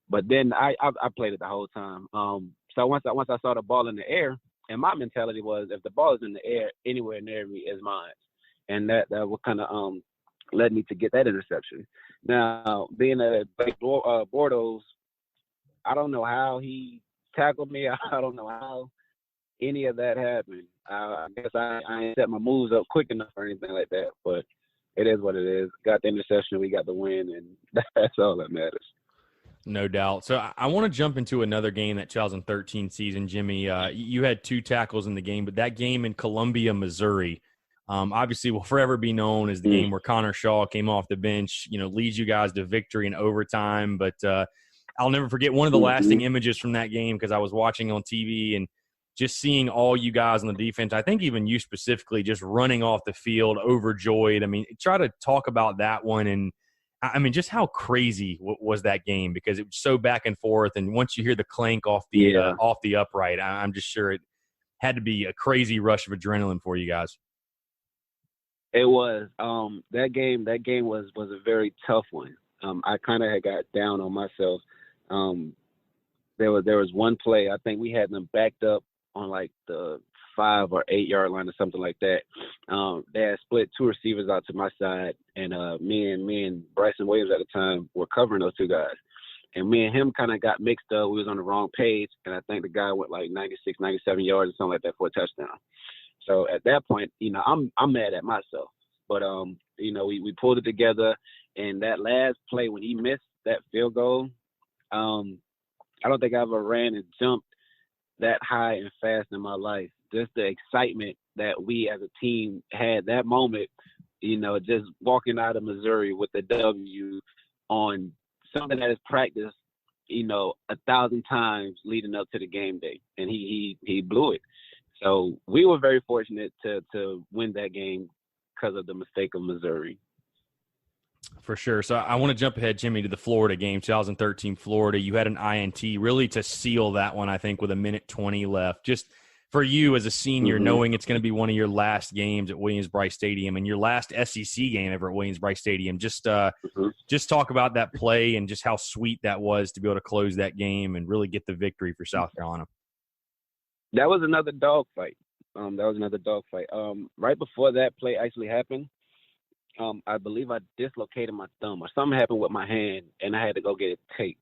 But then I played it the whole time. So once I saw the ball in the air, and my mentality was, if the ball is in the air, anywhere near me is mine. And that what kind of led me to get that interception. Now, being a Blake Bortles, I don't know how he tackled me. I don't know how any of that happened. I guess I ain't set my moves up quick enough or anything like that, but it is what it is. Got the interception, we got the win, and that's all that matters. No doubt. So I want to jump into another game, that 2013 season, Jimmy. You had 2 tackles in the game, but that game in Columbia, Missouri, obviously will forever be known as the game where Connor Shaw came off the bench, leads you guys to victory in overtime. But I'll never forget one of the lasting images from that game because I was watching on TV and just seeing all you guys on the defense, I think even you specifically, just running off the field overjoyed. I mean, try to talk about that one. And I mean, just how crazy was that game, because it was so back and forth. And once you hear the clank off the upright, I'm just sure it had to be a crazy rush of adrenaline for you guys. It was. That game was a very tough one. I kind of had got down on myself. There was one play, I think we had them backed up on like the 5 or 8 yard line or something like that. They had split 2 receivers out to my side, and me and Bryson Williams at the time were covering those 2 guys. And me and him kind of got mixed up. We was on the wrong page, and I think the guy went like 96, 97 yards or something like that for a touchdown. So at that point, I'm mad at myself. But we pulled it together, and that last play when he missed that field goal, I don't think I ever ran and jumped that high and fast in my life. Just the excitement that we as a team had that moment, just walking out of Missouri with the W on something that is practiced, 1,000 times leading up to the game day, and he blew it. So we were very fortunate to win that game because of the mistake of Missouri. For sure. So I want to jump ahead, Jimmy, to the Florida game, 2013 Florida. You had an INT really to seal that one, I think, with 1:20 left. Just for you as a senior, knowing it's going to be one of your last games at Williams-Brice Stadium and your last SEC game ever at Williams-Brice Stadium, just talk about that play and just how sweet that was to be able to close that game and really get the victory for South Carolina. That was another dogfight. Right before that play actually happened, I believe I dislocated my thumb or something happened with my hand, and I had to go get it taped.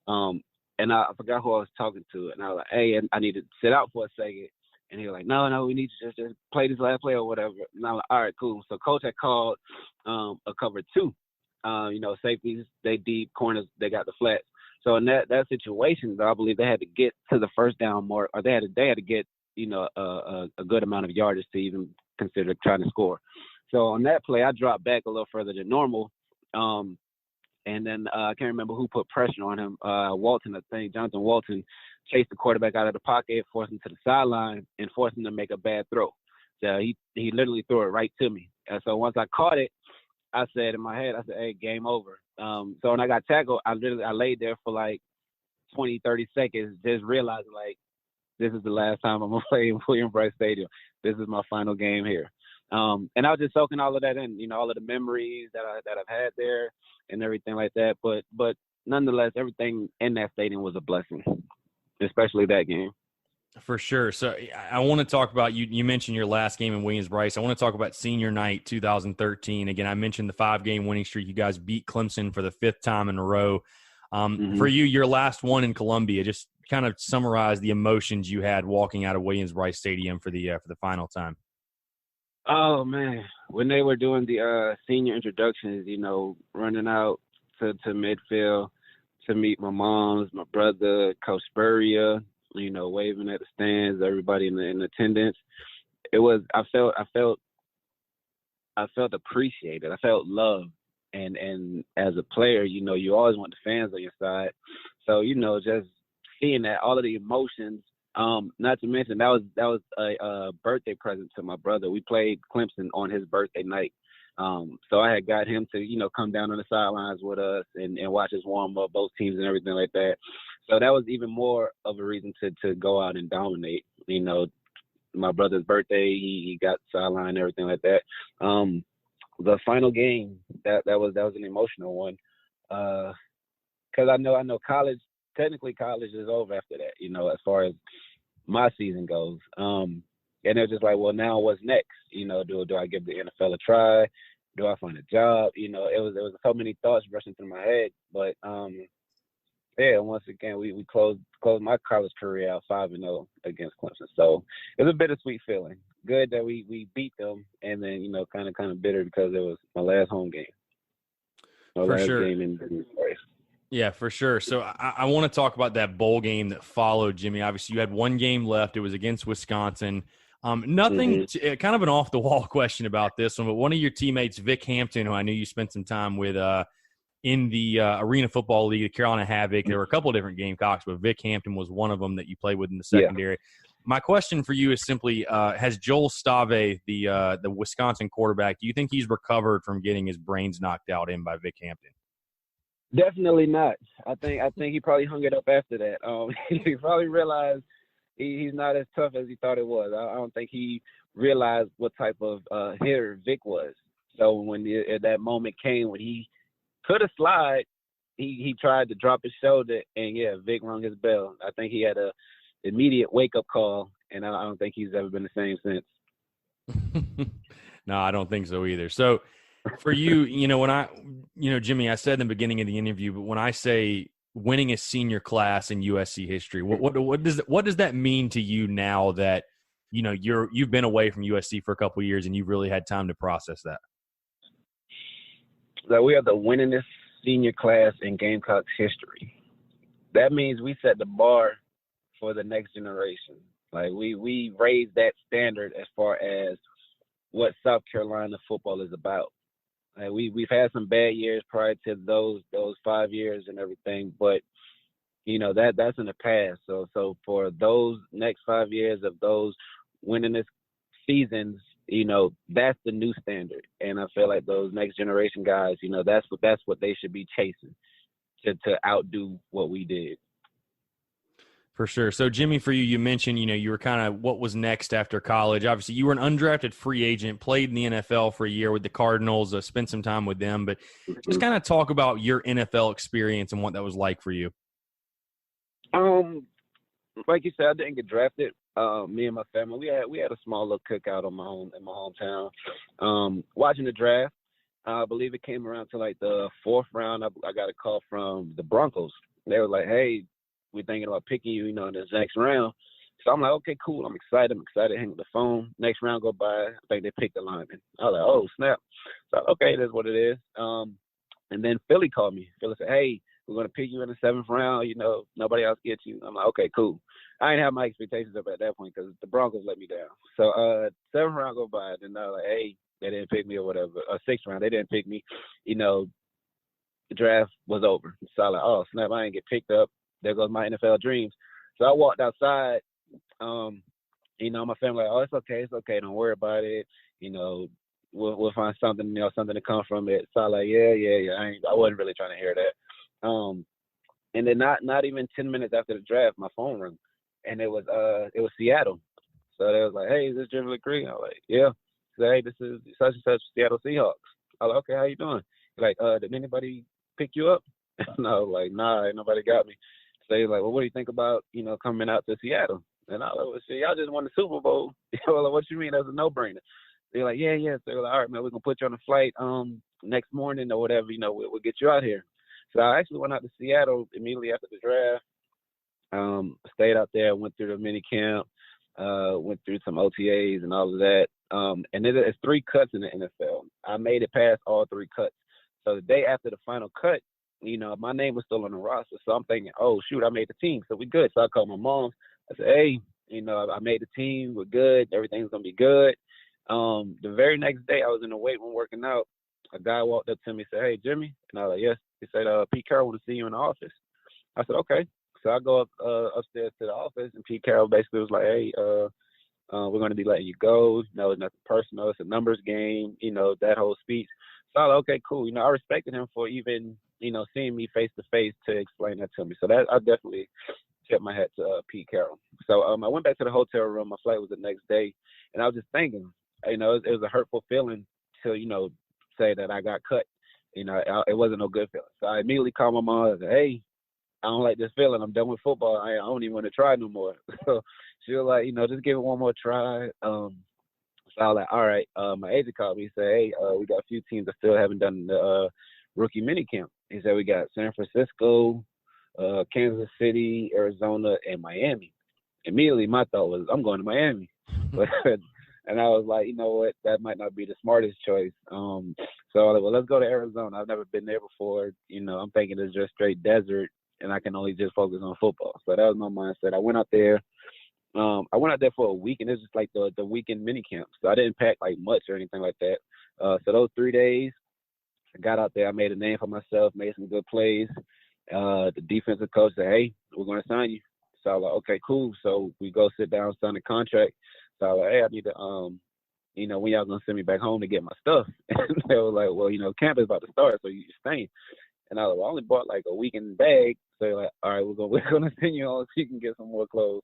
And I forgot who I was talking to, and I was like, hey, I need to sit out for a second. And he was like, no, we need to just play this last play or whatever. And I'm like, all right, cool. So coach had called a cover 2. Safeties, they deep, corners, they got the flats. So in that situation, I believe they had to get to the first down mark, or they had to get, a good amount of yardage to even consider trying to score. So on that play, I dropped back a little further than normal. And then I can't remember who put pressure on him. Jonathan Walton chased the quarterback out of the pocket, forced him to the sideline, and forced him to make a bad throw. So he literally threw it right to me. And so once I caught it, I said in my head, hey, game over. So when I got tackled, I laid there for like 20, 30 seconds, just realizing like, this is the last time I'm going to play in Williams-Brice Stadium. This is my final game here. And I was just soaking all of that in, all of the memories that I've had there and everything like that. But nonetheless, everything in that stadium was a blessing, especially that game. For sure. So I want to talk about you mentioned your last game in Williams-Brice. I want to talk about senior night 2013. Again, I mentioned the 5-game winning streak. You guys beat Clemson for the 5th time in a row. For you, your last one in Columbia, just kind of summarize the emotions you had walking out of Williams-Brice Stadium for the final time. Oh man, when they were doing the senior introductions, running out to midfield to meet my moms, my brother, Coach Spurrier, waving at the stands, everybody in attendance. It was I felt appreciated. I felt loved, and as a player, you always want the fans on your side. So just seeing that, all of the emotions. Not to mention that was a birthday present to my brother. We played Clemson on his birthday night. So I had got him to, come down on the sidelines with us and watch us warm up, both teams and everything like that. So that was even more of a reason to go out and dominate. My brother's birthday, he got sideline and everything like that. The final game, that was an emotional one. 'Cause I know college is over after that, as far as my season goes. And they're just like, well, now what's next? Do I give the NFL a try? Do I find a job? It was so many thoughts rushing through my head. But once again, we closed my college career out 5-0 against Clemson. So it was a bittersweet feeling. Good that we beat them, and then kind of bitter because it was my last home game. For sure. Game in Williams-Brice. Yeah, for sure. So I want to talk about that bowl game that followed, Jimmy. Obviously, you had one game left. It was against Wisconsin. Nothing, kind of an off-the-wall question about this one, but one of your teammates, Vic Hampton, who I knew you spent some time with in the Arena Football League, the Carolina Havoc. There were a couple of different Gamecocks, but Vic Hampton was one of them that you played with in the secondary. My question for you is simply, has Joel Stave, the Wisconsin quarterback, do you think he's recovered from getting his brains knocked out in by Vic Hampton? Definitely not. I think he probably hung it up after that. He probably realized he's not as tough as he thought it was. I don't think he realized what type of hitter Vic was. So when that moment came when he could have slide, he tried to drop his shoulder, and Vic rung his bell. I think he had a immediate wake up call, and I don't think he's ever been the same since. No, I don't think so either. So for you, Jimmy, I said in the beginning of the interview, but when I say winning a senior class in USC history, what does that mean to you now that you've been away from USC for a couple of years and you've really had time to process that? That we are the winningest senior class in Gamecocks history. That means we set the bar for the next generation. Like we raised that standard as far as what South Carolina football is about. Like we've had some bad years prior to those 5 years and everything, but that's in the past. So for those next 5 years of those winningest seasons, that's the new standard. And I feel like those next generation guys, that's what they should be chasing to outdo what we did. For sure. So, Jimmy, for you, you mentioned, you were kind of what was next after college. Obviously, you were an undrafted free agent, played in the NFL for a year with the Cardinals, spent some time with them. But just kind of talk about your NFL experience and what that was like for you. Like you said, I didn't get drafted. Me and my family, we had a small little cookout in my hometown. Watching the draft, I believe it came around to like the fourth round. I got a call from the Broncos. They were like, "Hey, we're thinking about picking you, in this next round." So I'm like, okay, cool. I'm excited. Hang up the phone. Next round go by. I think they picked the lineman. I was like, oh, snap. So, okay, that's what it is. And then Philly called me. Philly said, hey, we're going to pick you in the seventh round. Nobody else gets you. I'm like, okay, cool. I didn't have my expectations up at that point because the Broncos let me down. So seventh round go by. Then I was like, hey, they didn't pick me or whatever. Sixth round, they didn't pick me. The draft was over. So I was like, oh, snap, I didn't get picked up. There goes my NFL dreams. So I walked outside. My family like, oh, it's okay. Don't worry about it. We'll find something, something to come from it. So I like, yeah. I wasn't really trying to hear that. And then not even 10 minutes after the draft, my phone rang, and it was Seattle. So they was like, hey, is this Jimmy Legree? I was like, yeah. So hey, this is such and such Seattle Seahawks. I was like, okay, how you doing? Like, did anybody pick you up? And I was like, nah, ain't nobody got me. So they was like, well, what do you think about, coming out to Seattle? And I was like, well, shit, y'all just won the Super Bowl. Like, what you mean? That's a no-brainer. They're like, yeah. So they're like, all right, man, we're going to put you on a flight next morning or whatever, we'll get you out here. So I actually went out to Seattle immediately after the draft. Stayed out there, went through the mini camp, went through some OTAs and all of that. And there's 3 cuts in the NFL. I made it past all 3 cuts. So the day after the final cut, my name was still on the roster. So I'm thinking, oh, shoot, I made the team. So we good. So I called my mom. I said, hey, I made the team. We're good. Everything's going to be good. The very next day, I was in the weight room working out. A guy walked up to me and said, hey, Jimmy. And I was like, yes. He said, Pete Carroll want to see you in the office. I said, okay. So I go up upstairs to the office, and Pete Carroll basically was like, hey, we're going to be letting you go. It's nothing personal. It's a numbers game, that whole speech. So I was like, okay, cool. I respected him for even, seeing me face to face to explain that to me. So that I definitely tip my hat to Pete Carroll. So I went back to the hotel room. My flight was the next day, and I was just thinking, it was a hurtful feeling to, say that I got cut. It wasn't no good feeling. So I immediately called my mom and said, hey, I don't like this feeling. I'm done with football. I don't even want to try no more. So she was like, just give it one more try. So I was like, all right. My agent called me and said, hey, we got a few teams that still haven't done the rookie mini camp. He said we got San Francisco, Kansas City, Arizona, and Miami. Immediately my thought was, I'm going to Miami. And I was like, you know what, that might not be the smartest choice. So I was like, well, let's go to Arizona. I've never been there before. I'm thinking it's just straight desert, and I can only just focus on football. So that was my mindset. I went out there. I went out there for a week, and it was just like the weekend mini camp. So I didn't pack like much or anything like that. So those 3 days, I got out there. I made a name for myself, made some good plays. The defensive coach said, "Hey, we're going to sign you." So I was like, "Okay, cool." So we go sit down, sign the contract. So I was like, "Hey, I need to, when y'all gonna send me back home to get my stuff?" And they were like, "Well, camp is about to start, so you're staying." And I was like, "I only bought like a weekend bag." So they're like, "All right, we're gonna send you on so you can get some more clothes."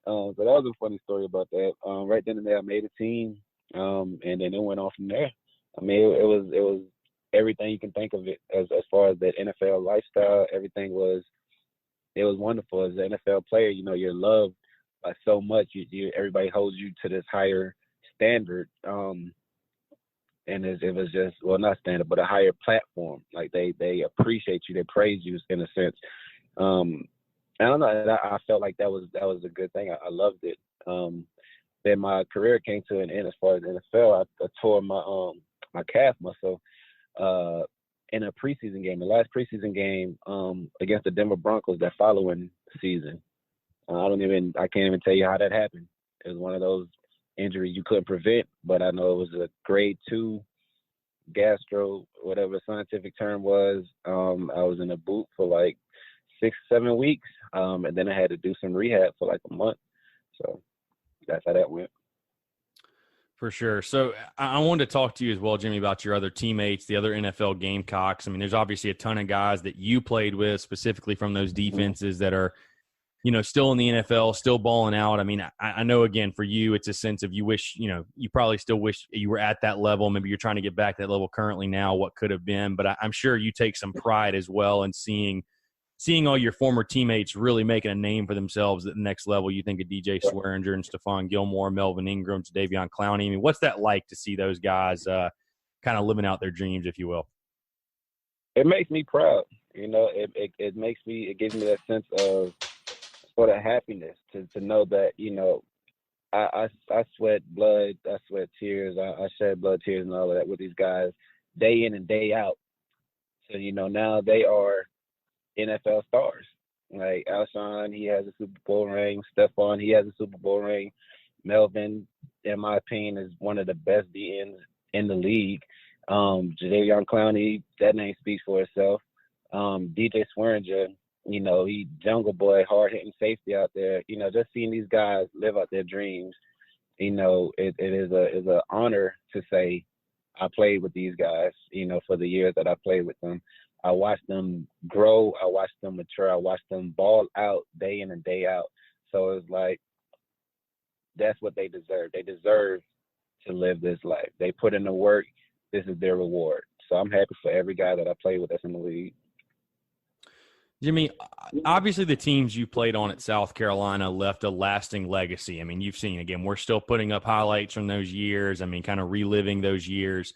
So that was a funny story about that. Right then and there, I made a team, and then it went on from there. I mean, it was everything you can think of it as far as that NFL lifestyle. Everything was wonderful. As an NFL player, you're loved by so much. Everybody holds you to this higher standard, and it was just, well, not standard, but a higher platform. Like they appreciate you, they praise you in a sense. I don't know. I felt like that was a good thing. I loved it. Then my career came to an end as far as NFL. I tore my calf muscle in a preseason game, the last preseason game against the Denver Broncos that following season. I can't even tell you how that happened. It was one of those injuries you couldn't prevent, but I know it was a grade 2 gastro, whatever the scientific term was. I was in a boot for like 6-7 weeks, and then I had to do some rehab for like a month. So that's how that went. For sure. So I wanted to talk to you as well, Jimmy, about your other teammates, the other NFL Gamecocks. I mean, there's obviously a ton of guys that you played with specifically from those defenses that are, still in the NFL, still balling out. I mean, I know, again, for you, it's a sense of you wish, you probably still wish you were at that level. Maybe you're trying to get back to that level currently now, what could have been. But I'm sure you take some pride as well in seeing all your former teammates really making a name for themselves at the next level. You think of DJ Swearinger and Stephon Gilmore, Melvin Ingram, Davion Clowney. I mean, what's that like to see those guys kind of living out their dreams, if you will? It makes me proud. It gives me that sense of sort of happiness to know that, I sweat blood, I sweat tears, I shed blood, tears, and all of that with these guys day in and day out. So, now they are NFL stars. Like Alshon, he has a Super Bowl ring. Stephon, he has a Super Bowl ring. Melvin, in my opinion, is one of the best DNs in the league. Davion Clowney, that name speaks for itself. DJ Swearinger, he jungle boy, hard hitting safety out there. Just seeing these guys live out their dreams, it is an honor to say I played with these guys. For the years that I played with them, I watched them grow, I watched them mature, I watched them ball out day in and day out. So it's like that's what they deserve. They deserve to live this life. They put in the work. This is their reward. So I'm happy for every guy that I played with that's in the league. Jimmy, obviously the teams you played on at South Carolina left a lasting legacy. I mean, you've seen, again, we're still putting up highlights from those years. I mean, kind of reliving those years.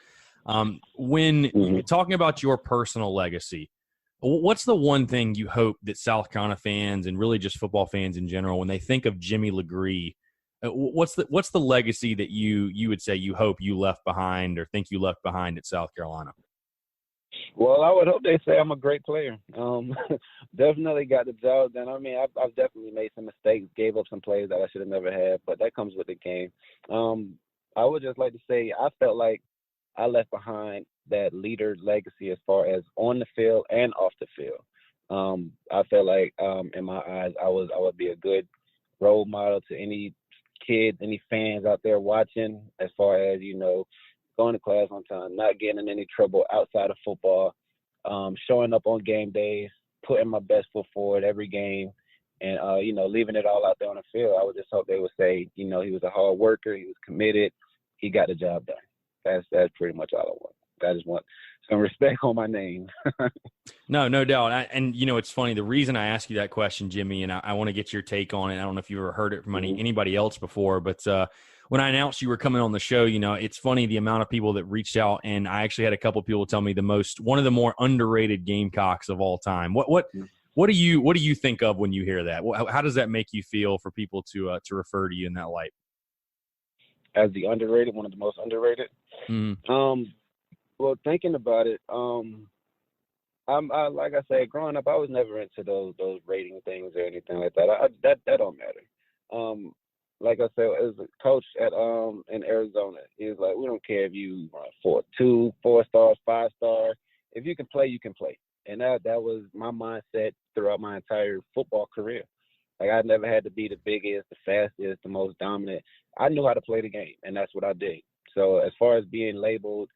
When talking about your personal legacy, what's the one thing you hope that South Carolina fans and really just football fans in general, when they think of Jimmy Legree, what's the legacy that you would say you hope you left behind or think you left behind at South Carolina? Well, I would hope they say I'm a great player. Definitely got the job done. I mean, I've definitely made some mistakes, gave up some plays that I should have never had, but that comes with the game. I would just like to say I felt like I left behind that leader legacy as far as on the field and off the field. I felt like in my eyes I would be a good role model to any kids, any fans out there watching, as far as, going to class on time, not getting in any trouble outside of football, showing up on game days, putting my best foot forward every game, and, leaving it all out there on the field. I would just hope they would say, he was a hard worker, he was committed, he got the job done. That's pretty much all I want. I just want some respect on my name. No doubt. And it's funny. The reason I ask you that question, Jimmy, and I want to get your take on it. I don't know if you ever heard it from anybody else before, but when I announced you were coming on the show, it's funny the amount of people that reached out, and I actually had a couple of people tell me one of the more underrated Gamecocks of all time. What do you think of when you hear that? How does that make you feel for people to refer to you in that light? As the underrated, one of the most underrated. Well, thinking about it, I like I said, growing up, I was never into those rating things or anything like that. That don't matter. like I said, as a coach at in Arizona, he was like, we don't care if you run 4-2, 4 stars, 5 stars. If you can play, you can play. And that was my mindset throughout my entire football career. Like, I never had to be the biggest, the fastest, the most dominant. I knew how to play the game, and that's what I did. So as far as being labeled,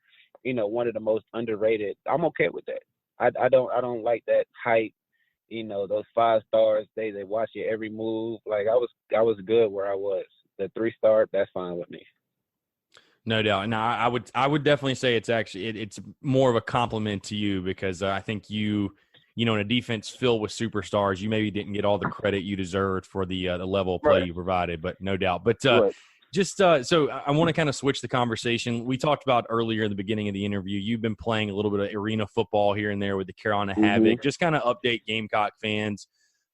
one of the most underrated, I'm okay with that. I don't like that hype. Those 5 stars, they watch your every move. Like, I was good where I was. The 3-star, that's fine with me. No doubt. Now, I would definitely say it's more of a compliment to you, because I think in a defense filled with superstars, you maybe didn't get all the credit you deserved for the level of play you provided, but no doubt. But so I want to kind of switch the conversation. We talked about earlier in the beginning of the interview, you've been playing a little bit of arena football here and there with the Carolina Havoc. Just kind of update Gamecock fans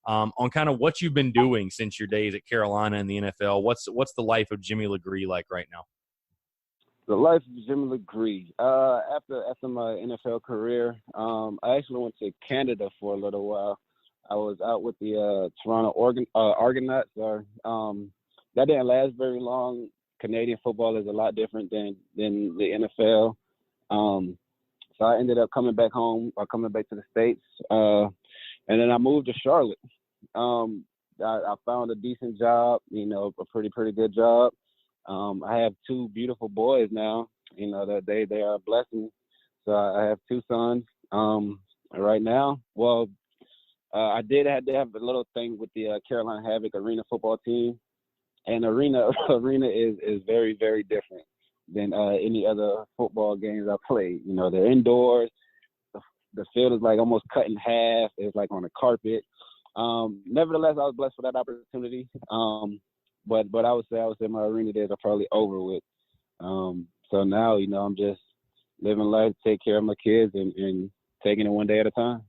on kind of what you've been doing since your days at Carolina and the NFL. What's the life of Jimmy Legree like right now? The life of Jimmy Legree. After my NFL career, I actually went to Canada for a little while. I was out with the Toronto Argonauts. That didn't last very long. Canadian football is a lot different than the NFL. So I ended up coming back home, or coming back to the States. And then I moved to Charlotte. I found a decent job, a pretty good job. I have 2 beautiful boys now, that they are a blessing. So I have 2 sons right now. Well, I did have to have a little thing with the Carolina Havoc arena football team. And arena is very, very different than any other football games I played. They're indoors. The field is like almost cut in half. It's like on a carpet. Nevertheless, I was blessed for that opportunity. But I would say my arena days are probably over with. So now, I'm just living life, take care of my kids, and taking it one day at a time.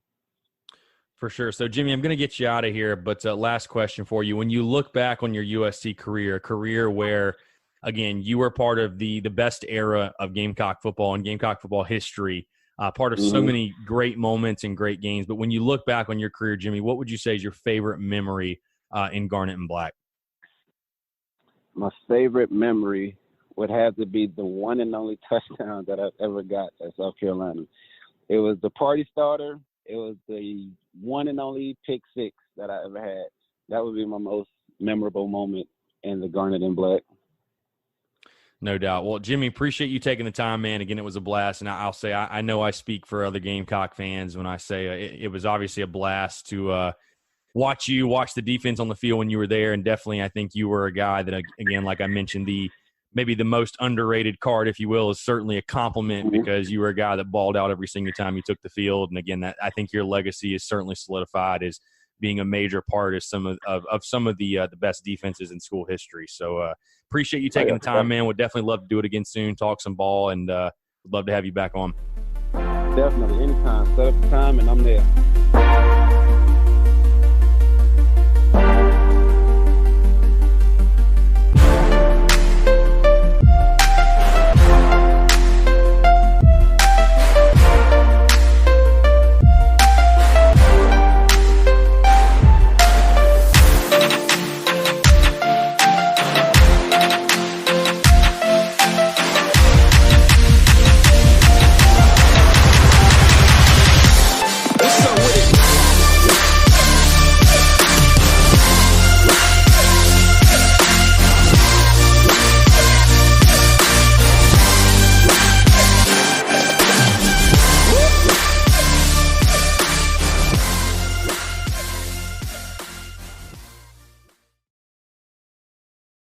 For sure. So, Jimmy, I'm going to get you out of here, but last question for you. When you look back on your USC career, a career where, again, you were part of the best era of Gamecock football and Gamecock football history, part of so many great moments and great games. But when you look back on your career, Jimmy, what would you say is your favorite memory in Garnet and Black? My favorite memory would have to be the one and only touchdown that I've ever got at South Carolina. It was the party starter. It was the one and only pick 6 that I ever had. That would be my most memorable moment in the Garnet and Black. No doubt. Well, Jimmy, appreciate you taking the time, man. Again, it was a blast. And I'll say I know I speak for other Gamecock fans when I say it was obviously a blast to watch the defense on the field when you were there. And definitely I think you were a guy that, again, like I mentioned, maybe the most underrated card, if you will, is certainly a compliment because you were a guy that balled out every single time you took the field. And again, that I think your legacy is certainly solidified as being a major part of some of the best defenses in school history. So appreciate you taking the time, man. Would definitely love to do it again soon, talk some ball, and would love to have you back on. Definitely. Anytime. Set up the time and I'm there.